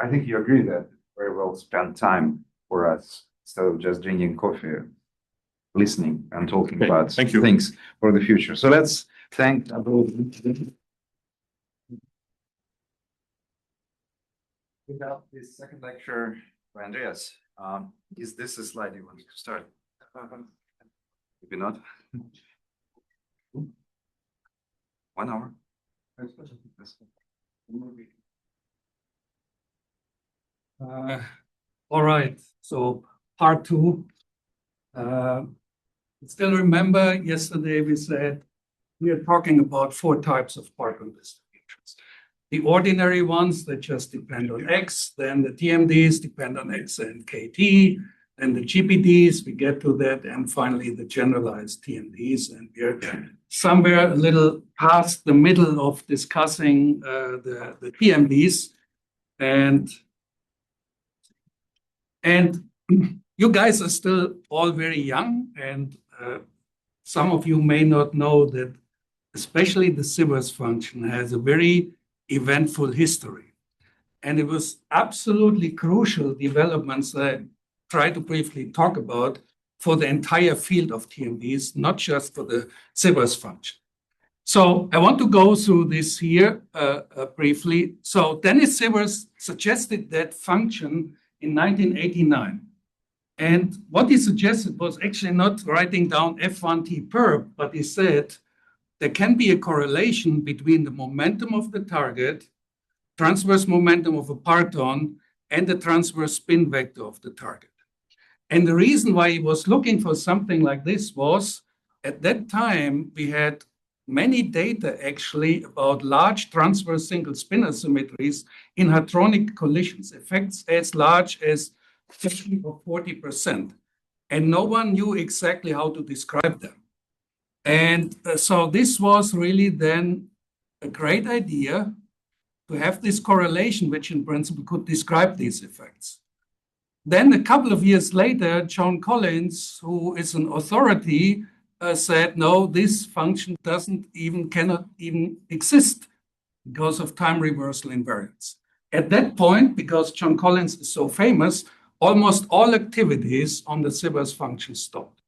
I think you agree that very well spent time for us instead of just drinking coffee, listening and talking about things for the future. So let's thank. Without this second lecture by Andreas, is this a slide you want to start? Maybe not. 1 hour. All right. So part 2. Still remember yesterday we said we are talking about 4 types of particle distributions. The ordinary ones that just depend on X, then the TMDs depend on X and KT, then the GPDs, we get to that, and finally the generalized TMDs. And we're somewhere a little past the middle of discussing the TMDs. And you guys are still all very young, and some of you may not know that especially the Sivers function has a very eventful history. And it was absolutely crucial developments that I try to briefly talk about for the entire field of TMDs, not just for the Sivers function. So I want to go through this here briefly. So Dennis Sivers suggested that function in 1989. And what he suggested was actually not writing down F1T perp, but he said there can be a correlation between the momentum of the target, transverse momentum of a parton, and the transverse spin vector of the target. And the reason why he was looking for something like this was, at that time, we had many data actually about large transverse single spin asymmetries in hadronic collisions, effects as large as 50 or 40%. And no one knew exactly how to describe them. And so this was really then a great idea to have this correlation, which in principle could describe these effects. Then a couple of years later, John Collins, who is an authority, said, no, this function cannot even exist because of time reversal invariance. At that point, because John Collins is so famous, almost all activities on the Sivers function stopped.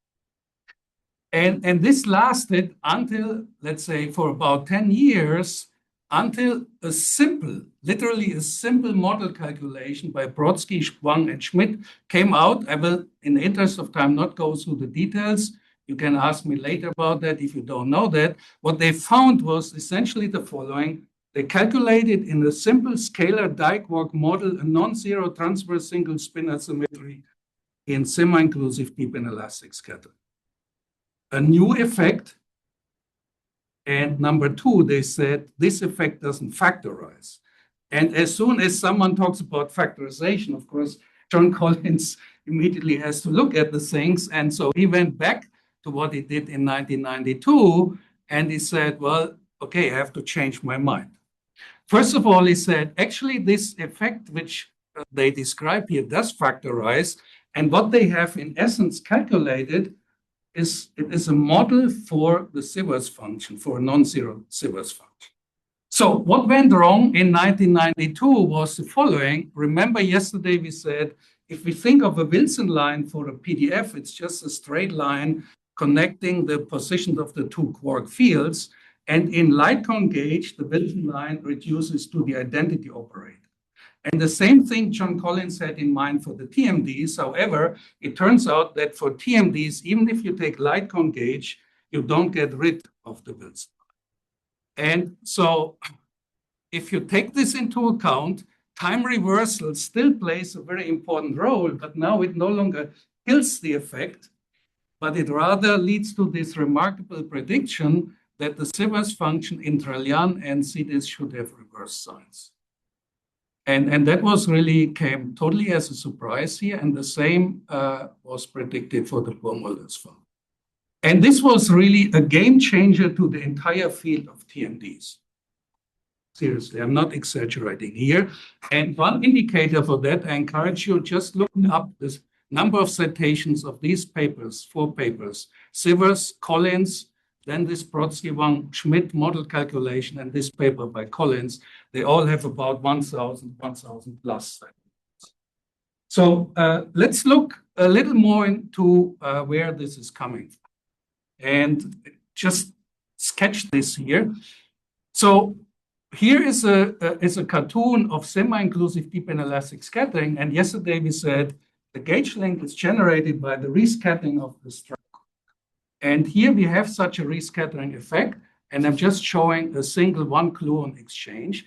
And this lasted until, let's say, for about 10 years, until a simple, literally a simple model calculation by Brodsky, Wang, and Schmidt came out. I will, in the interest of time, not go through the details. You can ask me later about that if you don't know that. What they found was essentially the following. They calculated in a simple scalar Dike-Walk model a non-zero transverse single spin asymmetry in semi-inclusive deep inelastic scattering. A new effect. And number 2, they said this effect doesn't factorize. And as soon as someone talks about factorization, of course, John Collins immediately has to look at the things. And so he went back to what he did in 1992. And he said, well, okay, I have to change my mind. First of all, he said, actually, this effect, which they describe here, does factorize. And what they have, in essence, calculated is it is a model for the Sivers function, for a non-zero Sivers function. So what went wrong in 1992 was the following. Remember yesterday we said, if we think of a Wilson line for a PDF, it's just a straight line connecting the positions of the 2 quark fields. And in light cone gauge, the Wilson line reduces to the identity operator. And the same thing John Collins had in mind for the TMDs. However, it turns out that for TMDs, even if you take light cone gauge, you don't get rid of the Wilson line. And so if you take this into account, time reversal still plays a very important role, but now it no longer kills the effect, but it rather leads to this remarkable prediction that the Sivers function in Trallian and CDIS should have reverse signs. And that was really came totally as a surprise here. And the same was predicted for the Burmulder's function. And this was really a game changer to the entire field of TMDs. Seriously, I'm not exaggerating here. And one indicator for that, I encourage you just looking up this number of citations of these papers, 4 papers, Sivers, Collins, then this Brodsky-Wang-Schmidt model calculation and this paper by Collins, they all have about 1,000 plus. So let's look a little more into where this is coming from. And just sketch this here. So here is a cartoon of semi-inclusive deep inelastic scattering. And yesterday we said the gauge length is generated by the rescattering of the structure. And here we have such a rescattering effect. And I'm just showing a single one-gluon exchange.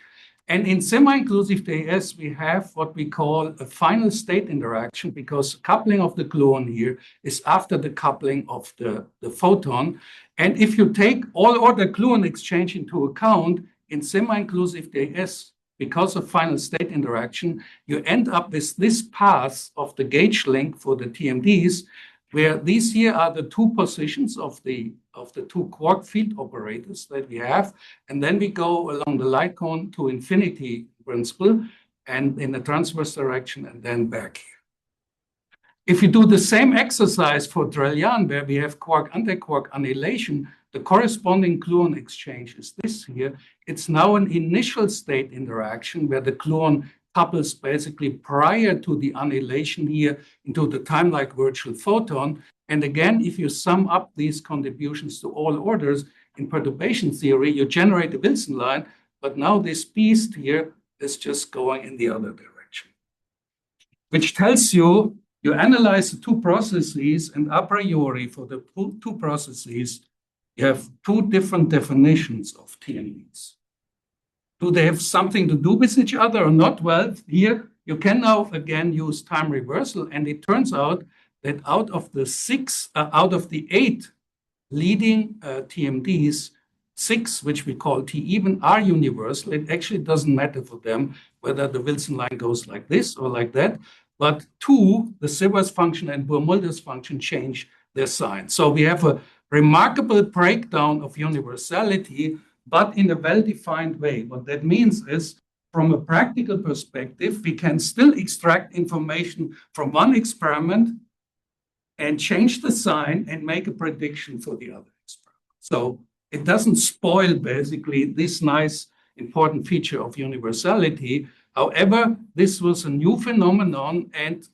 And in semi-inclusive DAS, we have what we call a final state interaction, because coupling of the gluon here is after the coupling of the photon. And if you take all order gluon exchange into account in semi-inclusive DAS, because of final state interaction, you end up with this path of the gauge length for the TMDs, where these here are the two positions of the two quark field operators that we have. And then we go along the light cone to infinity principle and in a transverse direction and then back here. If you do the same exercise for Drell-Yan, where we have quark-antiquark annihilation, the corresponding gluon exchange is this here. It's now an initial state interaction where the gluon couples basically prior to the annihilation here into the time-like virtual photon. And again, if you sum up these contributions to all orders in perturbation theory, you generate a Wilson line, but now this beast here is just going in the other direction, which tells you, you analyze the two processes, and a priori for the two processes, you have two different definitions of TMDs. Do they have something to do with each other or not? Well, here you can now again use time reversal, and it turns out that out of the 8 leading TMDs, 6, which we call T even, are universal. It actually doesn't matter for them whether the Wilson line goes like this or like that, but 2, the Sivers function and Bohr-Mulder's function, change their sign. So we have a remarkable breakdown of universality, but in a well-defined way. What that means is, from a practical perspective, we can still extract information from one experiment and change the sign and make a prediction for the other experiment. So it doesn't spoil, basically, this nice, important feature of universality. However, this was a new phenomenon, and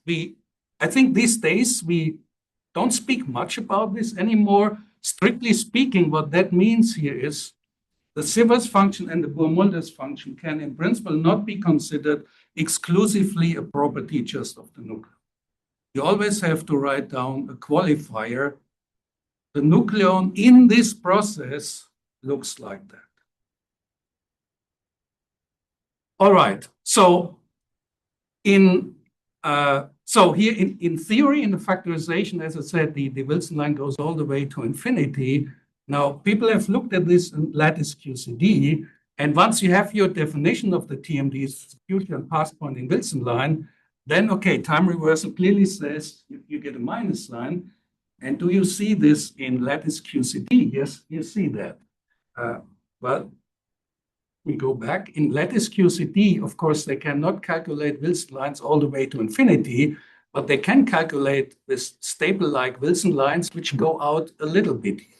I think these days we don't speak much about this anymore. Strictly speaking, what that means here is the Sivers function and the Bohr-Mulder's function can, in principle, not be considered exclusively a property just of the nucleon. You always have to write down a qualifier. The nucleon in this process looks like that. All right. So here in theory, in the factorization, as I said, the Wilson line goes all the way to infinity. Now, people have looked at this in lattice QCD, and once you have your definition of the TMD's future and past pointing Wilson line, then, okay, time reversal clearly says you get a minus sign. And do you see this in lattice QCD? Yes, you see that. Well, we go back. In lattice QCD, of course, they cannot calculate Wilson lines all the way to infinity, but they can calculate this stable-like Wilson lines, which go out a little bit here.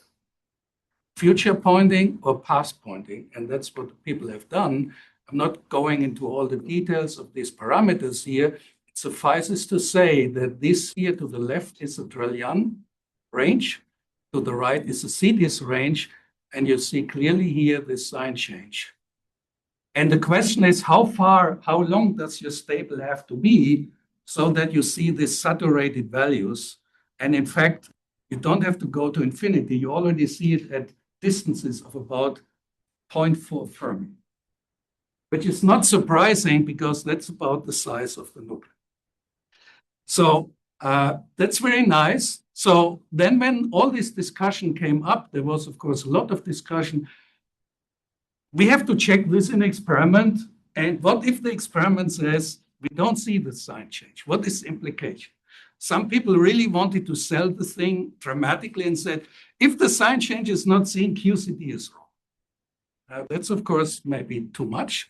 Future pointing or past pointing, and that's what people have done. I'm not going into all the details of these parameters here. It suffices to say that this here to the left is a Drell-Yan range, to the right is a CDIS range, and you see clearly here this sign change. And the question is, how long does your stable have to be so that you see these saturated values? And in fact, you don't have to go to infinity. You already see it at distances of about 0.4 Fermi, which is not surprising because that's about the size of the nucleus. So that's very nice. So then when all this discussion came up, there was, of course, a lot of discussion. We have to check this in experiment. And what if the experiment says we don't see the sign change? What is the implication? Some people really wanted to sell the thing dramatically and said, if the sign change is not seen, QCD is wrong. That's, of course, maybe too much.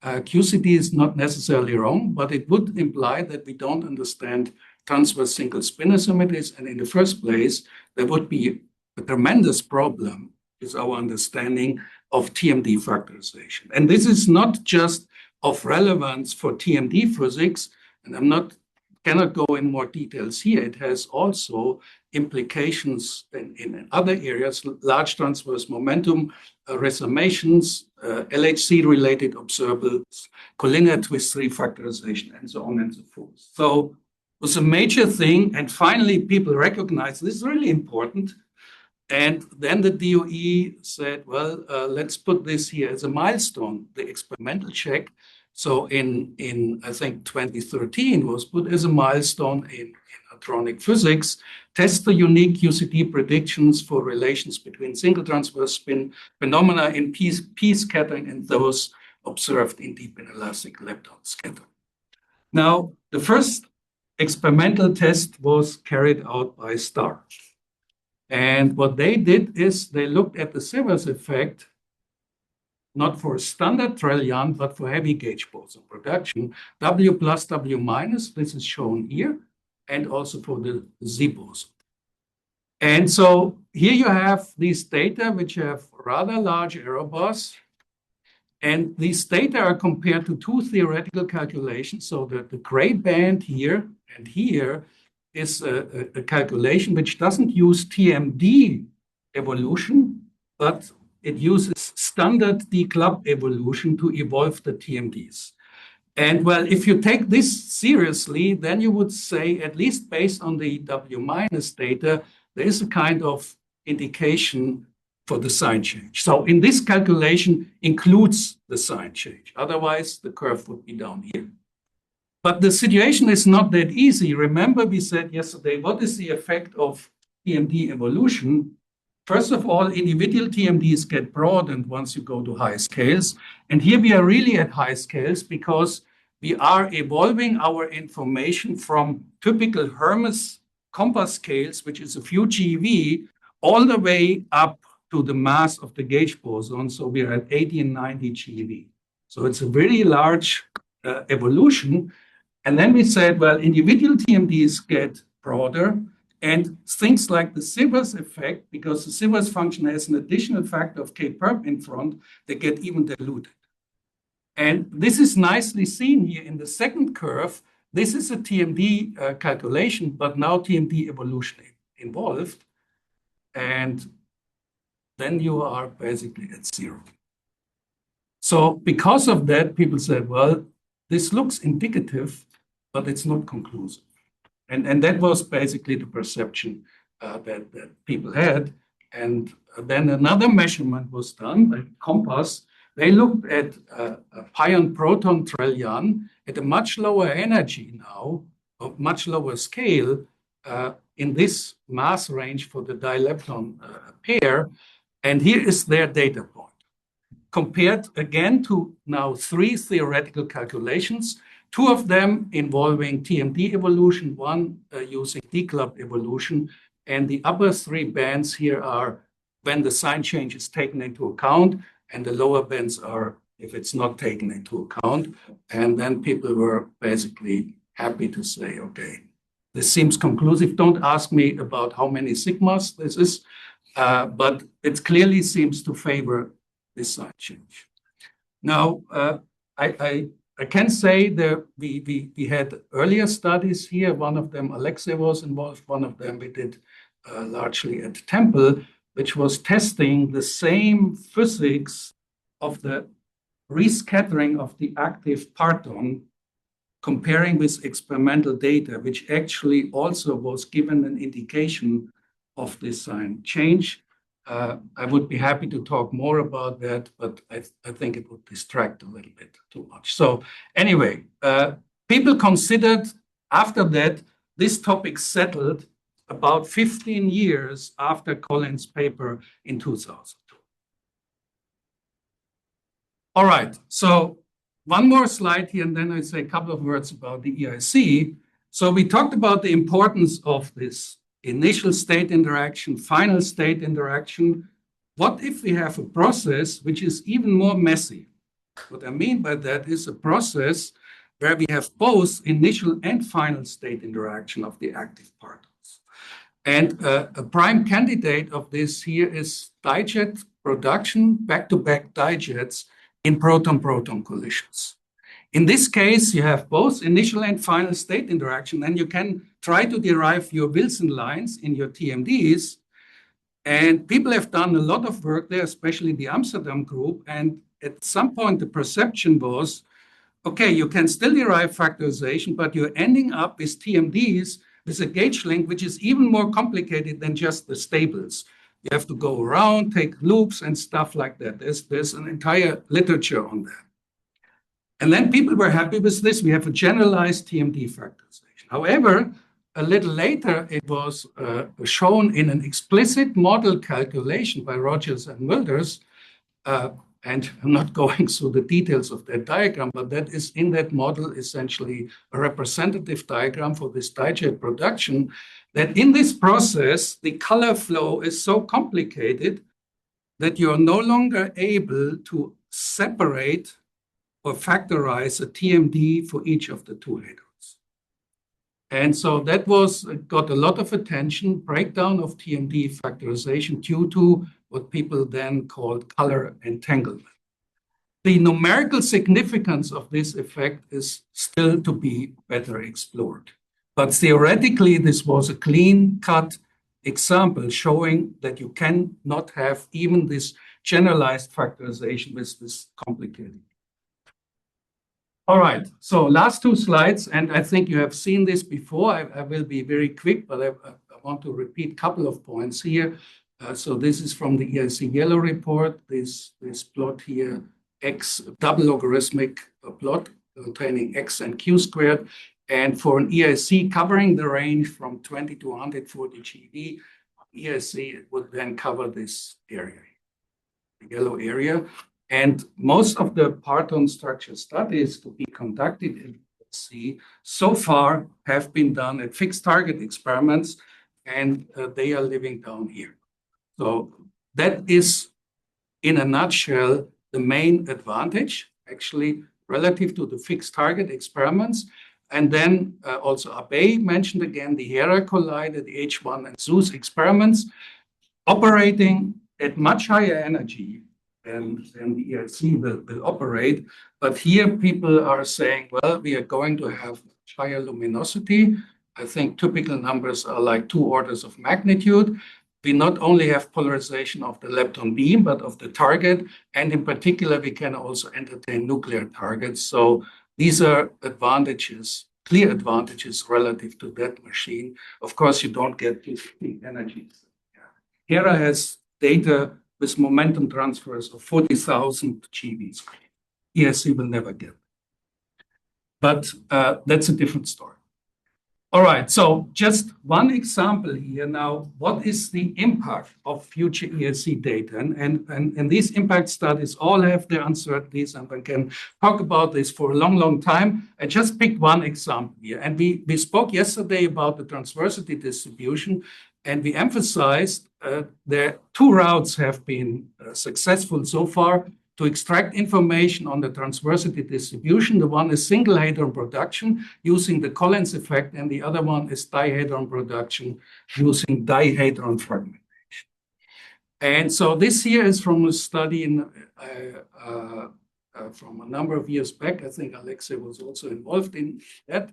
QCD is not necessarily wrong, but it would imply that we don't understand transverse single spin asymmetries. And in the first place, there would be a tremendous problem is our understanding of TMD factorization. And this is not just of relevance for TMD physics, and cannot go in more details here. It has also implications in other areas, large transverse momentum, resumations, LHC-related observables, collinear twist refactorization, and so on and so forth. So it was a major thing, and finally people recognized this is really important. And then the DOE said, well, let's put this here as a milestone, the experimental check. So in I think 2013 was put as a milestone in hadronic physics, test the unique UCD predictions for relations between single transverse spin phenomena in p scattering and those observed in deep inelastic lepton scattering. Now, the first experimental test was carried out by STAR. And what they did is they looked at the Sivers effect, not for standard trillion, but for heavy gauge boson production, W plus, W minus, this is shown here, and also for the Z boson. And so here you have these data which have rather large error bars. And these data are compared to two theoretical calculations. So the gray band here and here is a calculation which doesn't use TMD evolution, but it uses standard D-club evolution to evolve the TMDs. And well, if you take this seriously, then you would say, at least based on the W minus data, there is a kind of indication for the sign change. So in this calculation includes the sign change. Otherwise, the curve would be down here. But the situation is not that easy. Remember, we said yesterday, what is the effect of TMD evolution? First of all, individual TMDs get broadened once you go to high scales. And here we are really at high scales because we are evolving our information from typical Hermes compass scales, which is a few GeV, all the way up to the mass of the gauge boson. So we are at 80 and 90 GeV. So it's a very large evolution. And then we said, well, individual TMDs get broader, and things like the Sivers effect, because the Sivers function has an additional factor of K-perp in front, they get even diluted. And this is nicely seen here in the second curve. This is a TMD calculation, but now TMD evolution involved. And then you are basically at zero. So because of that, people said, well, this looks indicative, but it's not conclusive. And that was basically the perception that people had. And then another measurement was done by Compass. They looked at a pion-proton trillion at a much lower energy now, a much lower scale in this mass range for the dilepton pair. And here is their data point. Compared again to now 3 theoretical calculations, 2 of them involving TMD evolution, 1 using D-club evolution, and the upper 3 bands here are when the sign change is taken into account, and the lower bands are if it's not taken into account. And then people were basically happy to say, okay, this seems conclusive. Don't ask me about how many sigmas this is, but it clearly seems to favor this sign change. Now, I can say that we had earlier studies here. One of them, Alexei was involved. One of them we did largely at Temple, which was testing the same physics of the rescattering of the active parton, comparing with experimental data, which actually also was given an indication of this sign change. I would be happy to talk more about that, but I think it would distract a little bit too much. So anyway, people considered after that, this topic settled about 15 years after Collins' paper in 2002. All right, so one more slide here, and then I say a couple of words about the EIC. So we talked about the importance of this initial state interaction, final state interaction. What if we have a process which is even more messy? What I mean by that is a process where we have both initial and final state interaction of the active particles. And a prime candidate of this here is dijet production, back-to-back dijets in proton-proton collisions. In this case, you have both initial and final state interaction, and you can try to derive your Wilson lines in your TMDs. And people have done a lot of work there, especially the Amsterdam group. And at some point, the perception was, okay, you can still derive factorization, but you're ending up with TMDs with a gauge length, which is even more complicated than just the stables. You have to go around, take loops and stuff like that. There's an entire literature on that. And then people were happy with this. We have a generalized TMD factorization. However, a little later, it was shown in an explicit model calculation by Rogers and Mulders, and I'm not going through the details of that diagram, but that is in that model essentially a representative diagram for this dijet production, that in this process, the color flow is so complicated that you are no longer able to separate or factorize a TMD for each of the two hadrons. And so that got a lot of attention, breakdown of TMD factorization due to what people then called color entanglement. The numerical significance of this effect is still to be better explored. But theoretically, this was a clean-cut example showing that you cannot have even this generalized factorization with this complicated. All right, so last two slides, and I think you have seen this before. I will be very quick, but I want to repeat a couple of points here. So this is from the EIC yellow report, this plot here, X double logarithmic plot containing X and Q squared. And for an EIC covering the range from 20 to 140 GeV, EIC would then cover this area, the yellow area. And most of the parton structure studies to be conducted in EIC so far have been done at fixed target experiments, and they are living down here. So that is, in a nutshell, the main advantage, actually, relative to the fixed target experiments. And then also Abe mentioned again the Hera collider, the H1 and Zeus experiments, operating at much higher energy than the EIC will operate. But here people are saying, well, we are going to have higher luminosity. I think typical numbers are like 2 orders of magnitude. We not only have polarization of the lepton beam, but of the target. And in particular, we can also entertain nuclear targets. So these are advantages, clear advantages relative to that machine. Of course, you don't get these big energies. Hera has data with momentum transfers of 40,000 GeVs. EIC will never get. But that's a different story. All right, so just one example here now, what is the impact of future EIC data? And these impact studies all have their uncertainties, and we can talk about this for a long, long time. I just picked one example here. And we spoke yesterday about the transversity distribution, and we emphasized that 2 routes have been successful so far to extract information on the transversity distribution. The one is single hadron production using the Collins effect, and the other one is dihadron production using dihadron fragmentation. And so this here is from a study from a number of years back. I think Alexei was also involved in that.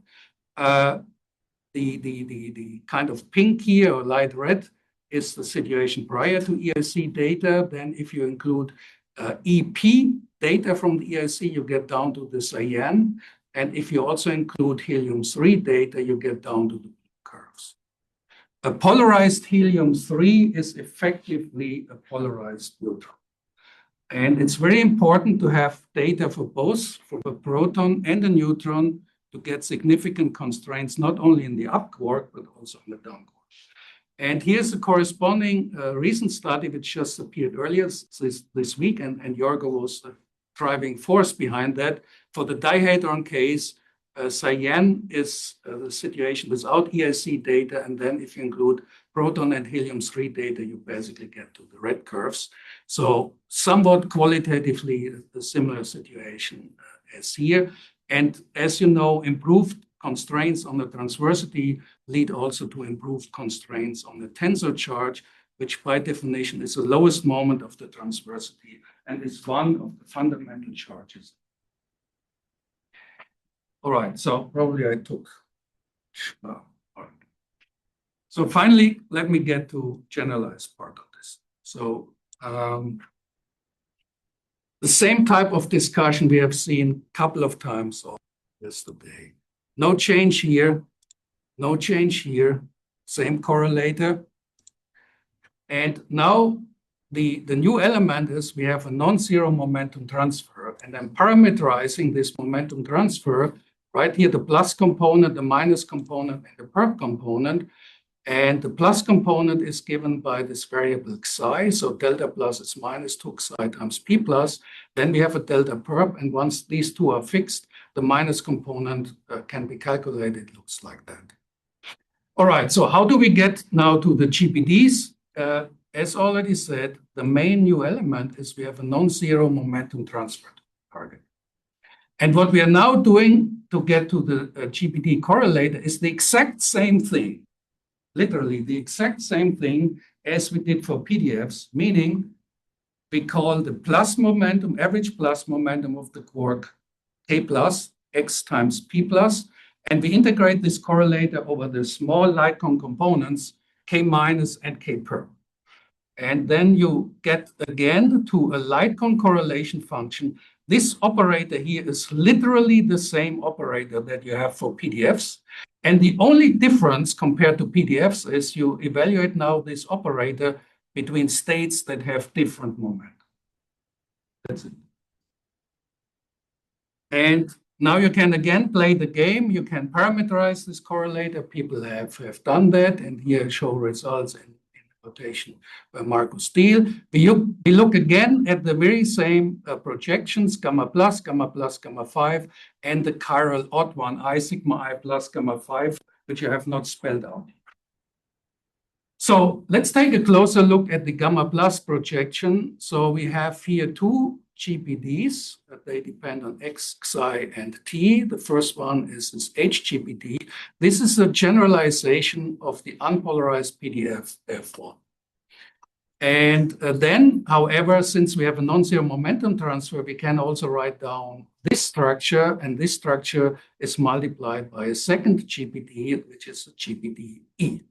The kind of pink here or light red is the situation prior to EIC data. Then if you include EP data from the EIC, you get down to the cyan. And if you also include helium-3 data, you get down to the curves. A polarized helium-3 is effectively a polarized neutron. And it's very important to have data for both, for the proton and the neutron, to get significant constraints, not only in the up quark, but also in the down quark. And here's a corresponding recent study which just appeared earlier this week, and Jorgo was the driving force behind that. For the dihadron case, cyan is the situation without EIC data, and then if you include proton and helium-3 data, you basically get to the red curves. So somewhat qualitatively a similar situation as here. And as you know, improved constraints on the transversity lead also to improved constraints on the tensor charge, which by definition is the lowest moment of the transversity and is one of the fundamental charges. All right, so probably I took. All right. So finally, let me get to generalized part of this. So the same type of discussion we have seen a couple of times yesterday. No change here, no change here, same correlator. And now the new element is we have a non-zero momentum transfer, and I'm parameterizing this momentum transfer right here, the plus component, the minus component, and the perp component. And the plus component is given by this variable xi, so delta plus is minus 2 xi times p plus. Then we have a delta perp, and once these two are fixed, the minus component can be calculated. It looks like that. All right, so how do we get now to the GPDs? As already said, the main new element is we have a non-zero momentum transfer target. And what we are now doing to get to the GPD correlator is the exact same thing, literally the exact same thing as we did for PDFs, meaning we call the plus momentum, average plus momentum of the quark K plus X times P plus, and we integrate this correlator over the small light-cone components K minus and K perp. And then you get again to a light-cone correlation function. This operator here is literally the same operator that you have for PDFs. And the only difference compared to PDFs is you evaluate now this operator between states that have different momentum. That's it. And now you can again play the game. You can parameterize this correlator. People have done that, and here show results in notation by Marcus Steele. We look again at the very same projections, gamma plus, gamma 5, and the chiral odd one, I sigma I plus gamma 5, which you have not spelled out. So let's take a closer look at the gamma plus projection. So we have here two GPDs. They depend on X, Xi, and T. The first one is this HGPD. This is a generalization of the unpolarized PDF F1. And then, however, since we have a non-zero momentum transfer, we can also write down this structure, and this structure is multiplied by a second GPD, which is a GPD E.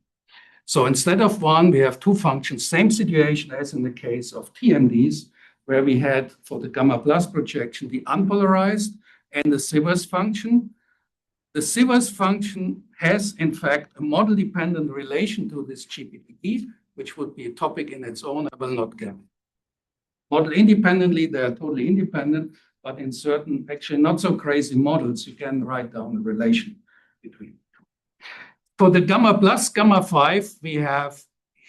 So instead of one, we have two functions, same situation as in the case of TMDs, where we had for the gamma plus projection, the unpolarized and the Sivers function. The Sivers function has, in fact, a model-dependent relation to this GPD, which would be a topic in its own. I will not get. Model independently, they are totally independent, but in certain, actually not so crazy models, you can write down a relation between. For the gamma plus, gamma 5, we have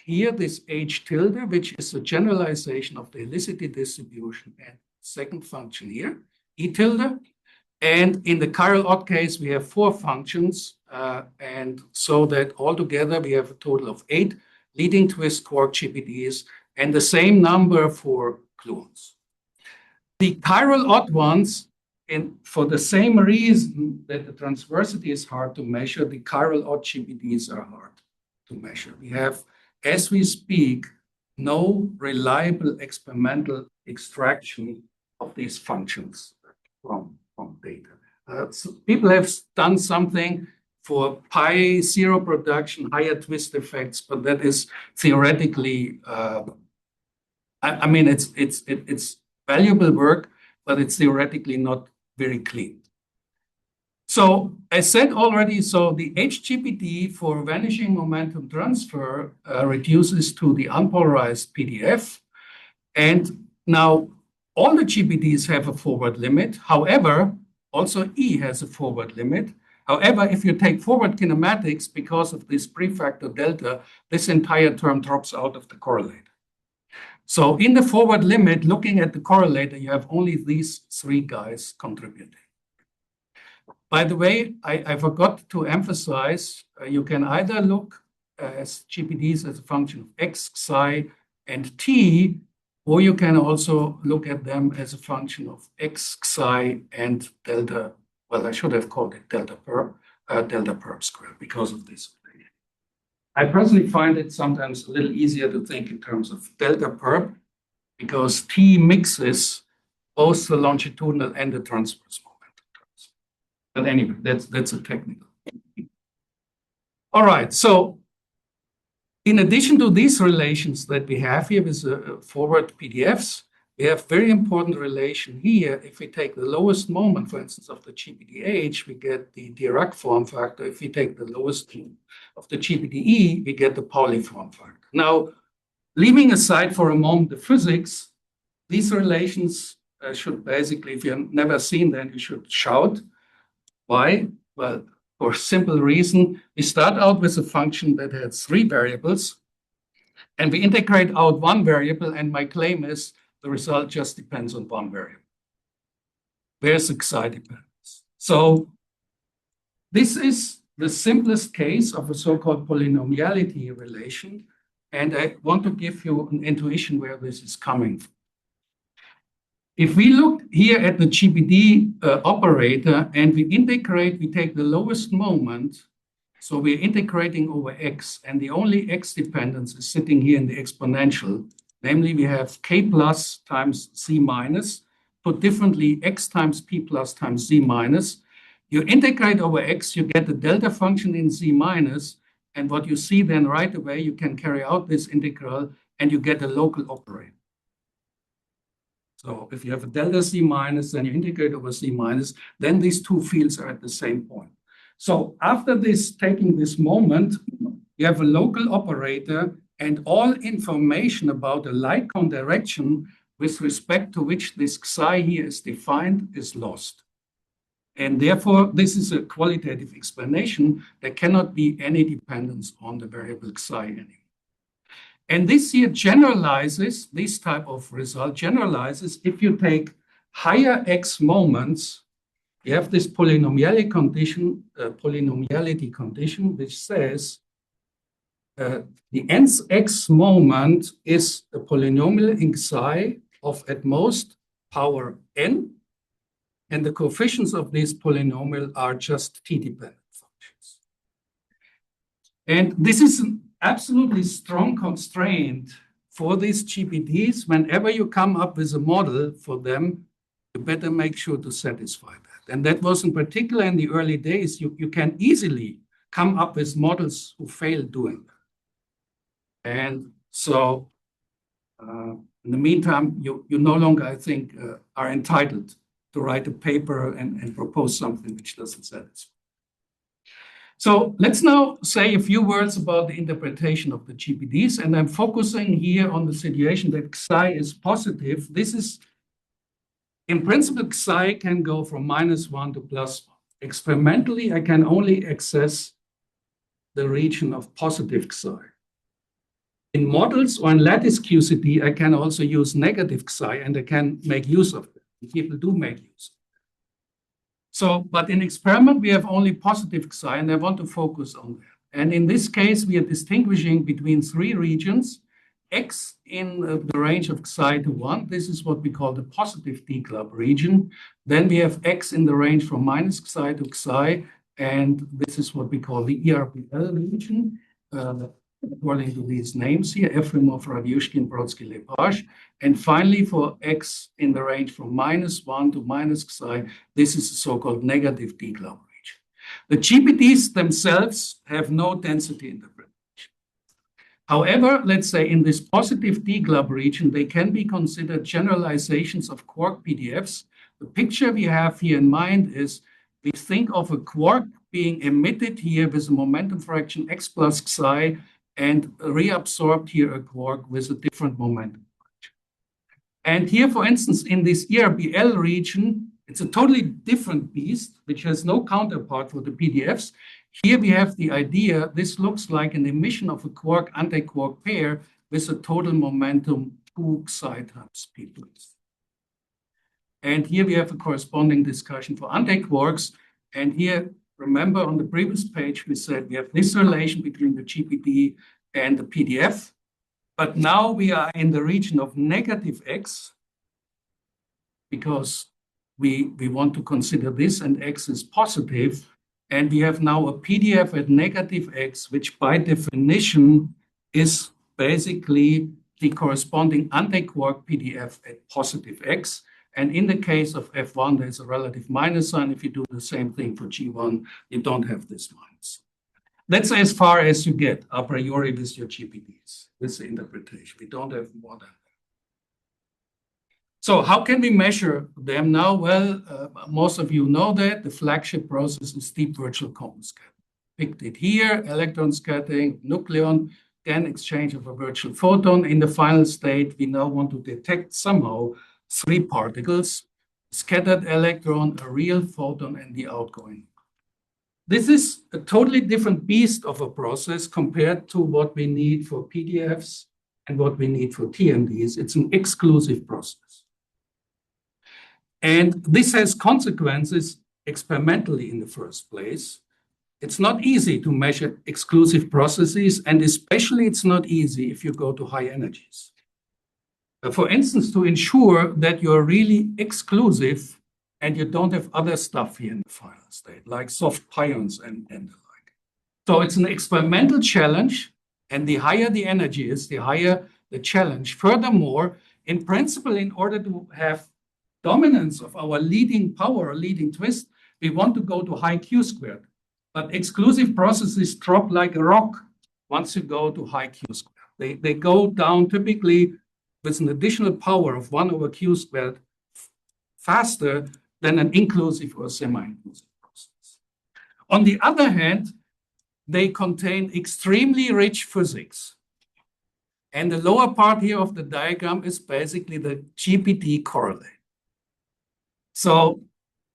here this H tilde, which is a generalization of the helicity distribution, and second function here, E tilde. And in the chiral odd case, we have 4 functions, and so that altogether we have a total of 8 leading twist quark GPDs, and the same number for gluons. The chiral odd ones, for the same reason that the transversity is hard to measure, the chiral odd GPDs are hard to measure. We have, as we speak, no reliable experimental extraction of these functions from data. So people have done something for pi zero production, higher twist effects, but that is theoretically, I mean, it's valuable work, but it's theoretically not very clean. So I said already, so the HGPD for vanishing momentum transfer reduces to the unpolarized PDF. And now all the GPDs have a forward limit. However, also E has a forward limit. However, if you take forward kinematics, because of this prefactor delta, this entire term drops out of the correlator. So in the forward limit, looking at the correlator, you have only these 3 guys contributing. By the way, I forgot to emphasize, you can either look as GPDs as a function of X, Xi, and T, or you can also look at them as a function of X, Xi, and delta. Well, I should have called it delta perp. delta perp squared because of this. I personally find it sometimes a little easier to think in terms of delta perp because T mixes both the longitudinal and the transverse momentum terms. But anyway, that's a technical. All right, so in addition to these relations that we have here with forward PDFs, we have very important relation here. If we take the lowest moment, for instance, of the GPDH, we get the Dirac form factor. If we take the lowest of the GPDE, we get the Pauli form factor. Now, leaving aside for a moment the physics, these relations should basically, if you've never seen them, you should shout. Why? Well, for a simple reason, we start out with a function that has 3 variables, and we integrate out 1 variable, and my claim is the result just depends on 1 variable. Where's the psi dependence? So this is the simplest case of a so-called polynomiality relation, and I want to give you an intuition where this is coming from. If we look here at the GPD operator and we integrate, we take the lowest moment, so we're integrating over x, and the only x dependence is sitting here in the exponential. Namely, we have k plus times z minus, put differently, x times p plus times z minus. You integrate over x, you get the delta function in z minus, and what you see then right away, you can carry out this integral and you get a local operator. So if you have a delta z minus, then you integrate over z minus, then these two fields are at the same point. So after this, taking this moment, you have a local operator, and all information about the light cone direction with respect to which this psi here is defined is lost. And therefore, this is a qualitative explanation. There cannot be any dependence on the variable psi anymore. And this here generalizes, this type of result generalizes if you take higher x moments, you have this polynomiality condition, which says the nth x moment is a polynomial in psi of at most power n, and the coefficients of this polynomial are just t-dependent functions. And this is an absolutely strong constraint for these GPDs. Whenever you come up with a model for them, you better make sure to satisfy that. And that was in particular in the early days, you can easily come up with models who fail doing that. And so in the meantime, you no longer, I think, are entitled to write a paper and propose something which doesn't satisfy. So let's now say a few words about the interpretation of the GPDs, and I'm focusing here on the situation that psi is positive. This is, in principle, psi can go from -1 to +1. Experimentally, I can only access the region of positive psi. In models or in lattice QCD, I can also use negative psi, and I can make use of it. People do make use of it. So, but in experiment, we have only positive psi, and I want to focus on that. And in this case, we are distinguishing between 3 regions, x in the range of psi to 1. This is what we call the positive D-club region. Then we have x in the range from -psi to psi, and this is what we call the ERBL region. According to these names here, Efremov, Radyushkin, Brodsky, Lepage. And finally, for x in the range from -1 to -psi, this is the so-called negative D-club region. The GPDs themselves have no density interpretation. However, let's say in this positive D-club region, they can be considered generalizations of quark PDFs. The picture we have here in mind is we think of a quark being emitted here with a momentum fraction x plus psi, and reabsorbed here a quark with a different momentum. And here, for instance, in this ERBL region, it's a totally different beast, which has no counterpart for the PDFs. Here we have the idea, this looks like an emission of a quark-antiquark pair with a total momentum 2 psi times p plus. And here we have a corresponding discussion for antiquarks. And here, remember on the previous page, we said we have this relation between the GPD and the PDF, but now we are in the region of negative x because we want to consider this and x is positive. And we have now a PDF at negative x, which by definition is basically the corresponding anti-quark PDF at positive x. And in the case of F1, there's a relative minus sign. If you do the same thing for G1, you don't have this minus. That's as far as you get a priori with your GPDs, with the interpretation. We don't have more than that. So how can we measure them now? Well, most of you know that the flagship process is deep virtual quantum scattering. Picked it here, electron scattering, nucleon, then exchange of a virtual photon. In the final state, we now want to detect somehow 3 particles, scattered electron, a real photon, and the outgoing. This is a totally different beast of a process compared to what we need for PDFs and what we need for TMDs. It's an exclusive process. And this has consequences experimentally in the first place. It's not easy to measure exclusive processes, and especially it's not easy if you go to high energies. For instance, to ensure that you're really exclusive and you don't have other stuff here in the final state, like soft pions and the like. So it's an experimental challenge, and the higher the energy is, the higher the challenge. Furthermore, in principle, in order to have dominance of our leading power or leading twist, we want to go to high Q squared. But exclusive processes drop like a rock once you go to high Q squared. They go down typically with an additional power of 1 over Q squared faster than an inclusive or semi-inclusive process. On the other hand, they contain extremely rich physics. And the lower part here of the diagram is basically the GPT correlate. So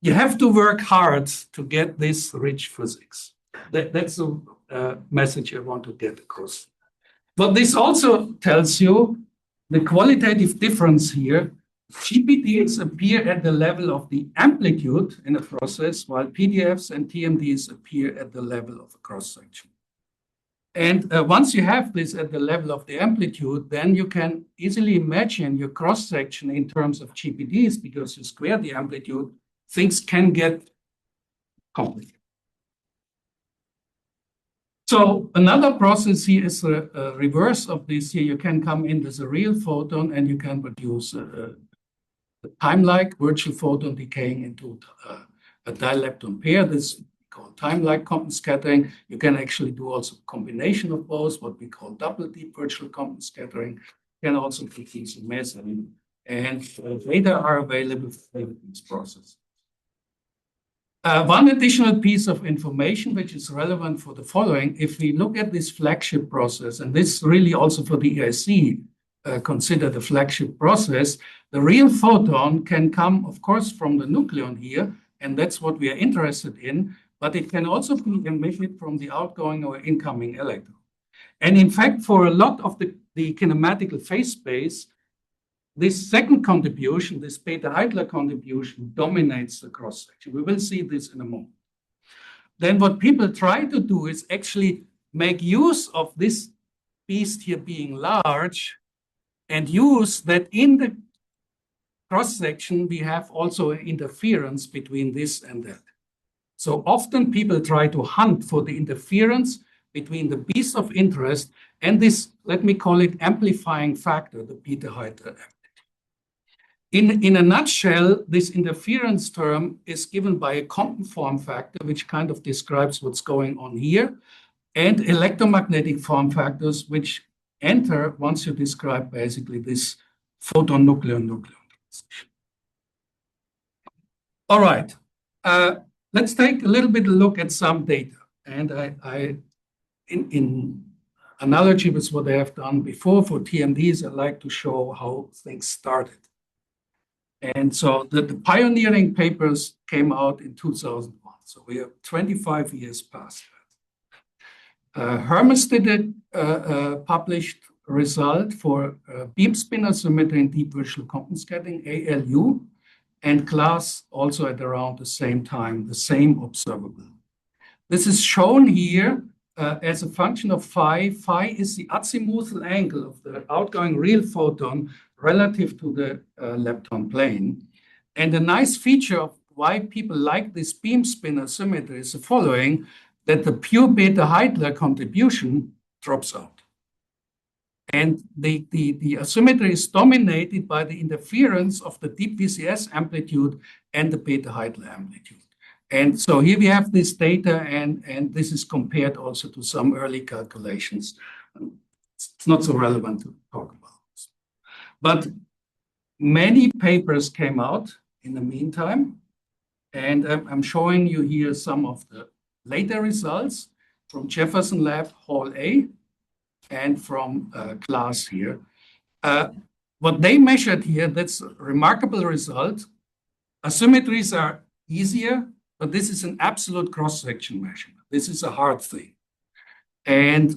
you have to work hard to get this rich physics. That's a message I want to get across. But this also tells you the qualitative difference here. GPDs appear at the level of the amplitude in a process, while PDFs and TMDs appear at the level of a cross-section. And once you have this at the level of the amplitude, then you can easily imagine your cross-section in terms of GPDs, because you square the amplitude, things can get complicated. So another process here is a reverse of this here. You can come in with a real photon and you can produce a time-like virtual photon decaying into a dilepton pair. This we call time-like quantum scattering. You can actually do also a combination of both, what we call double deep virtual quantum scattering. You can also take these in Metz, and data are available for these processes. One additional piece of information which is relevant for the following: if we look at this flagship process, and this really also for the EIC, consider the flagship process, the real photon can come, of course, from the nucleon here, and that's what we are interested in, but it can also be emitted from the outgoing or incoming electron. And in fact, for a lot of the kinematical phase space, this second contribution, this Bethe-Heitler contribution, dominates the cross-section. We will see this in a moment. Then what people try to do is actually make use of this beast here being large and use that in the cross-section we have also an interference between this and that. So often people try to hunt for the interference between the beast of interest and this, let me call it, amplifying factor, the Bethe-Heitler. In a nutshell, this interference term is given by a quantum form factor, which kind of describes what's going on here, and electromagnetic form factors, which enter once you describe basically this photon-nucleon transition. All right, let's take a little bit of a look at some data. And in analogy with what I have done before for TMDs, I like to show how things started. And so the pioneering papers came out in 2001. So we have 25 years past that. Hermes did a published result for beam spin asymmetry in deep virtual quantum scattering, ALU, and Class also at around the same time, the same observable. This is shown here as a function of phi. Phi is the azimuthal angle of the outgoing real photon relative to the lepton plane. And a nice feature of why people like this beam spinner symmetry is the following, that the pure beta Heitler contribution drops out. And the asymmetry is dominated by the interference of the deep VCS amplitude and the beta Heitler amplitude. And so here we have this data, and this is compared also to some early calculations. It's not so relevant to talk about this. But many papers came out in the meantime, and I'm showing you here some of the later results from Jefferson Lab, Hall A, and from class here. What they measured here, that's a remarkable result. Asymmetries are easier, but this is an absolute cross-section measurement. This is a hard thing. And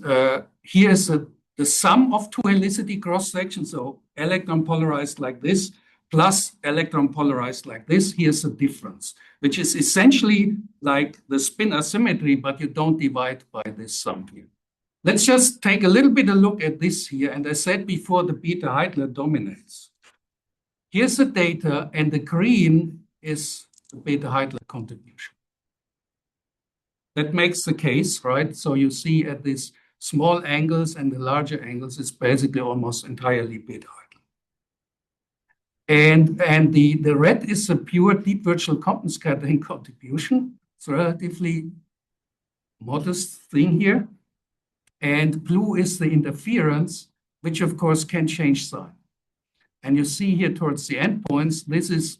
here's the sum of two helicity cross-sections, so electron polarized like this, plus electron polarized like this. Here's the difference, which is essentially like the spin asymmetry, but you don't divide by this sum here. Let's just take a little bit of a look at this here. And I said before, the beta Heitler dominates. Here's the data, and the green is the beta Heitler contribution. That makes the case, right? So you see at these small angles and the larger angles, it's basically almost entirely beta Heitler. And the red is a pure deep virtual compenscattering contribution. It's a relatively modest thing here. And blue is the interference, which of course can change sign. And you see here towards the endpoints, this is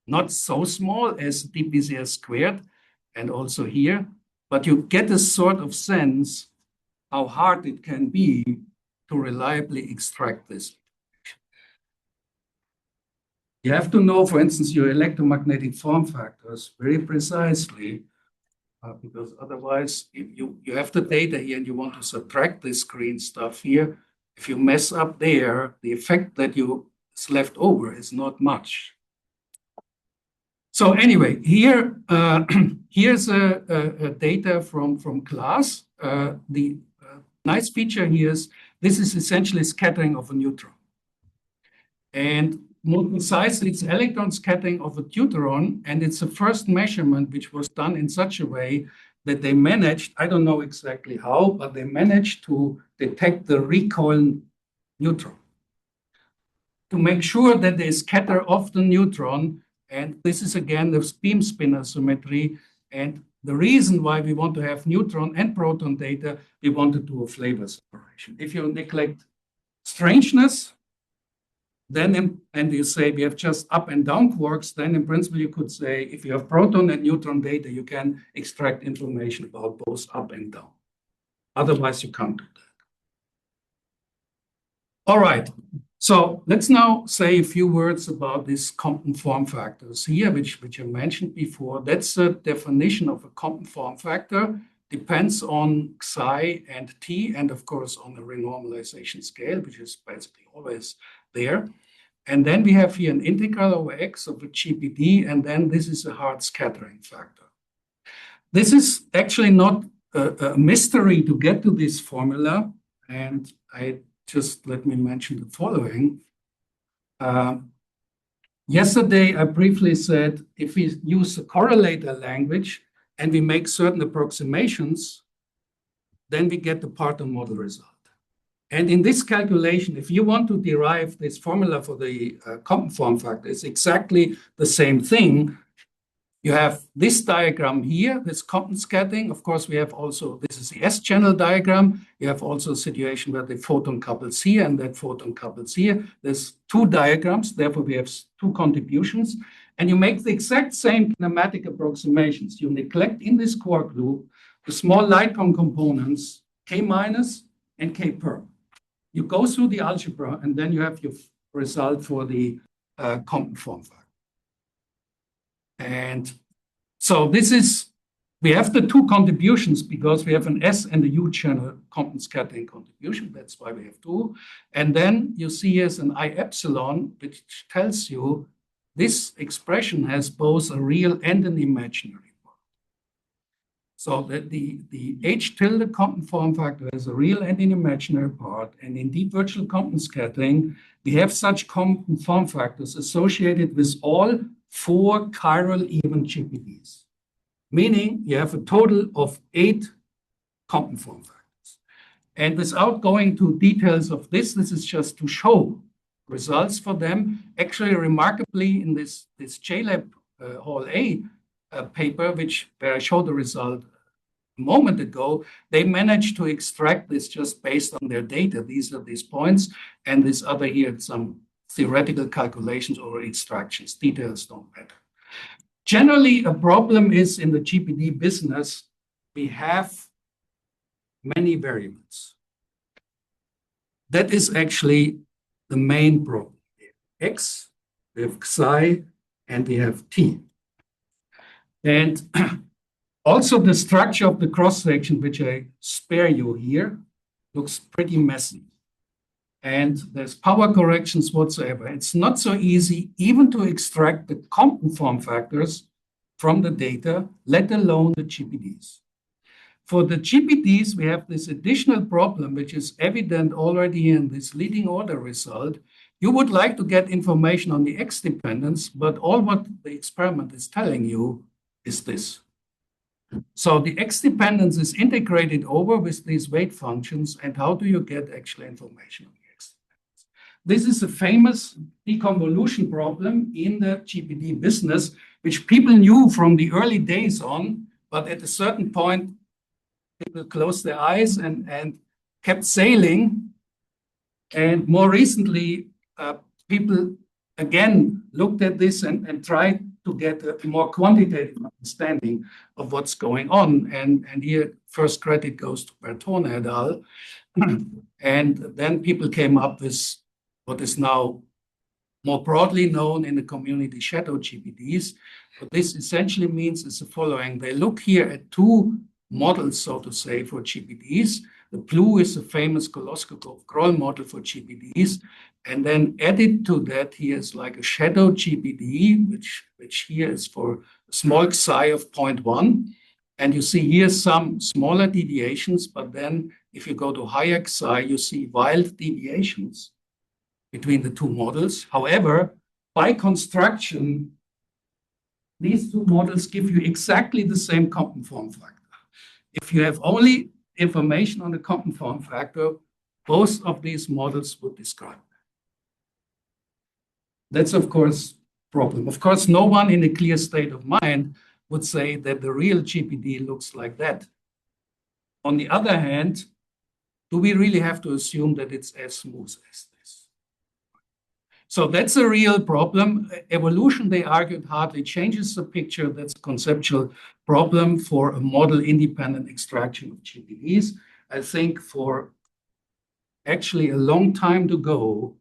not so small as deep VCS squared, and also here, but you get a sort of sense how hard it can be to reliably extract this. You have to know, for instance, your electromagnetic form factors very precisely, because otherwise you have the data here and you want to subtract this green stuff here. If you mess up there, the effect that is left over is not much. So anyway, here here's a data from class. The nice feature here is this is essentially scattering of a neutron. And more precisely, it's electron scattering of a deuteron, and it's the first measurement which was done in such a way that they managed, I don't know exactly how, but they managed to detect the recoil neutron to make sure that they scatter off the neutron. And this is again the beam spinner symmetry. And the reason why we want to have neutron and proton data, we want to do a flavor separation. If you neglect strangeness, then, and you say we have just up and down quarks, then in principle you could say if you have proton and neutron data, you can extract information about both up and down. Otherwise, you can't do that. All right, so let's now say a few words about these Compton form factors here, which I mentioned before. That's a definition of a Compton form factor. Depends on psi and t, and of course on the renormalization scale, which is basically always there. And then we have here an integral over x of a GPD, and then this is a hard scattering factor. This is actually not a mystery to get to this formula, and let me mention the following. Yesterday, I briefly said if we use the correlator language and we make certain approximations, then we get the Parton model result. And in this calculation, if you want to derive this formula for the Compton form factor, it's exactly the same thing. You have this diagram here, this Compton scattering. Of course, we have also, this is the S-channel diagram. You have also a situation where the photon couples here and that photon couples here. There's two diagrams, therefore we have two contributions. And you make the exact same kinematic approximations. You neglect in this quark loop the small light components, K minus and K per. You go through the algebra, and then you have your result for the Compton form factor. And so this is, we have the two contributions because we have an S and a U channel Compton scattering contribution. That's why we have two. And then you see here's an I epsilon, which tells you this expression has both a real and an imaginary. So that the H tilde Compton form factor has a real and an imaginary part. And in deep virtual Compton scattering, we have such Compton form factors associated with all 4 chiral even GPDs, meaning you have a total of 8 compton factors. And without going to details of this is just to show results for them. Actually, remarkably, in this JLab Hall A paper, where I showed the result a moment ago, they managed to extract this just based on their data. These are these points, and this other here, some theoretical calculations or extractions. Details don't matter. Generally, a problem is in the GPD business, we have many variables. That is actually the main problem. X, we have Xi, and we have T. And also the structure of the cross-section, which I spare you here, looks pretty messy. And there's power corrections whatsoever. It's not so easy even to extract the Compton form factors from the data, let alone the GPDs. For the GPDs, we have this additional problem, which is evident already in this leading order result. You would like to get information on the X dependence, but all what the experiment is telling you is this. So the X dependence is integrated over with these weight functions, and how do you get actual information on the X dependence? This is a famous deconvolution problem in the GPD business, which people knew from the early days on, but at a certain point, people closed their eyes and kept sailing. And more recently, people again looked at this and tried to get a more quantitative understanding of what's going on. And here, first credit goes to Bertone et al. And then people came up with what is now more broadly known in the community shadow GPDs. What this essentially means is the following. They look here at 2 models, so to say, for GPDs. The blue is the famous Koloskopov-Groll model for GPDs. And then added to that, here is like a shadow GPD, which here is for a small Xi of 0.1. And you see here some smaller deviations, but then if you go to higher Xi, you see wild deviations between the 2 models. However, by construction, these 2 models give you exactly the same Compton form factor. If you have only information on the Compton form factor, both of these models would describe that. That's, of course, a problem. Of course, no one in a clear state of mind would say that the real GPD looks like that. On the other hand, do we really have to assume that it's as smooth as this? So that's a real problem. Evolution, they argued, hardly changes the picture. That's a conceptual problem for a model-independent extraction of GPDs. I think for actually a long time to go,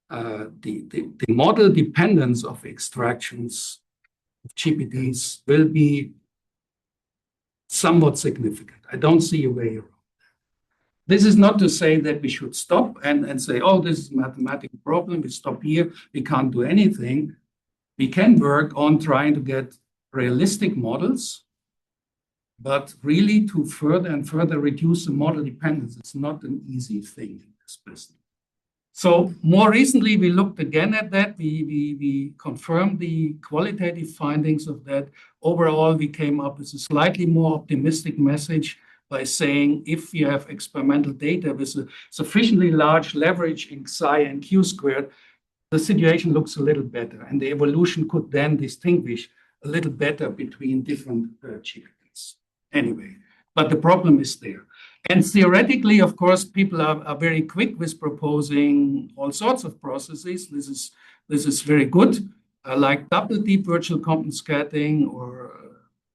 the model dependence of extractions of GPDs will be somewhat significant. I don't see a way around. This is not to say that we should stop and say, oh, this is a mathematical problem. We stop here. We can't do anything. We can work on trying to get realistic models, but really to further and further reduce the model dependence. It's not an easy thing in this business. So more recently, we looked again at that. We confirmed the qualitative findings of that. Overall, we came up with a slightly more optimistic message by saying if you have experimental data with a sufficiently large leverage in Xi and Q squared, the situation looks a little better. And the evolution could then distinguish a little better between different GPDs. Anyway, but the problem is there. And theoretically, of course, people are very quick with proposing all sorts of processes. This is very good, like double deep virtual Compton scattering or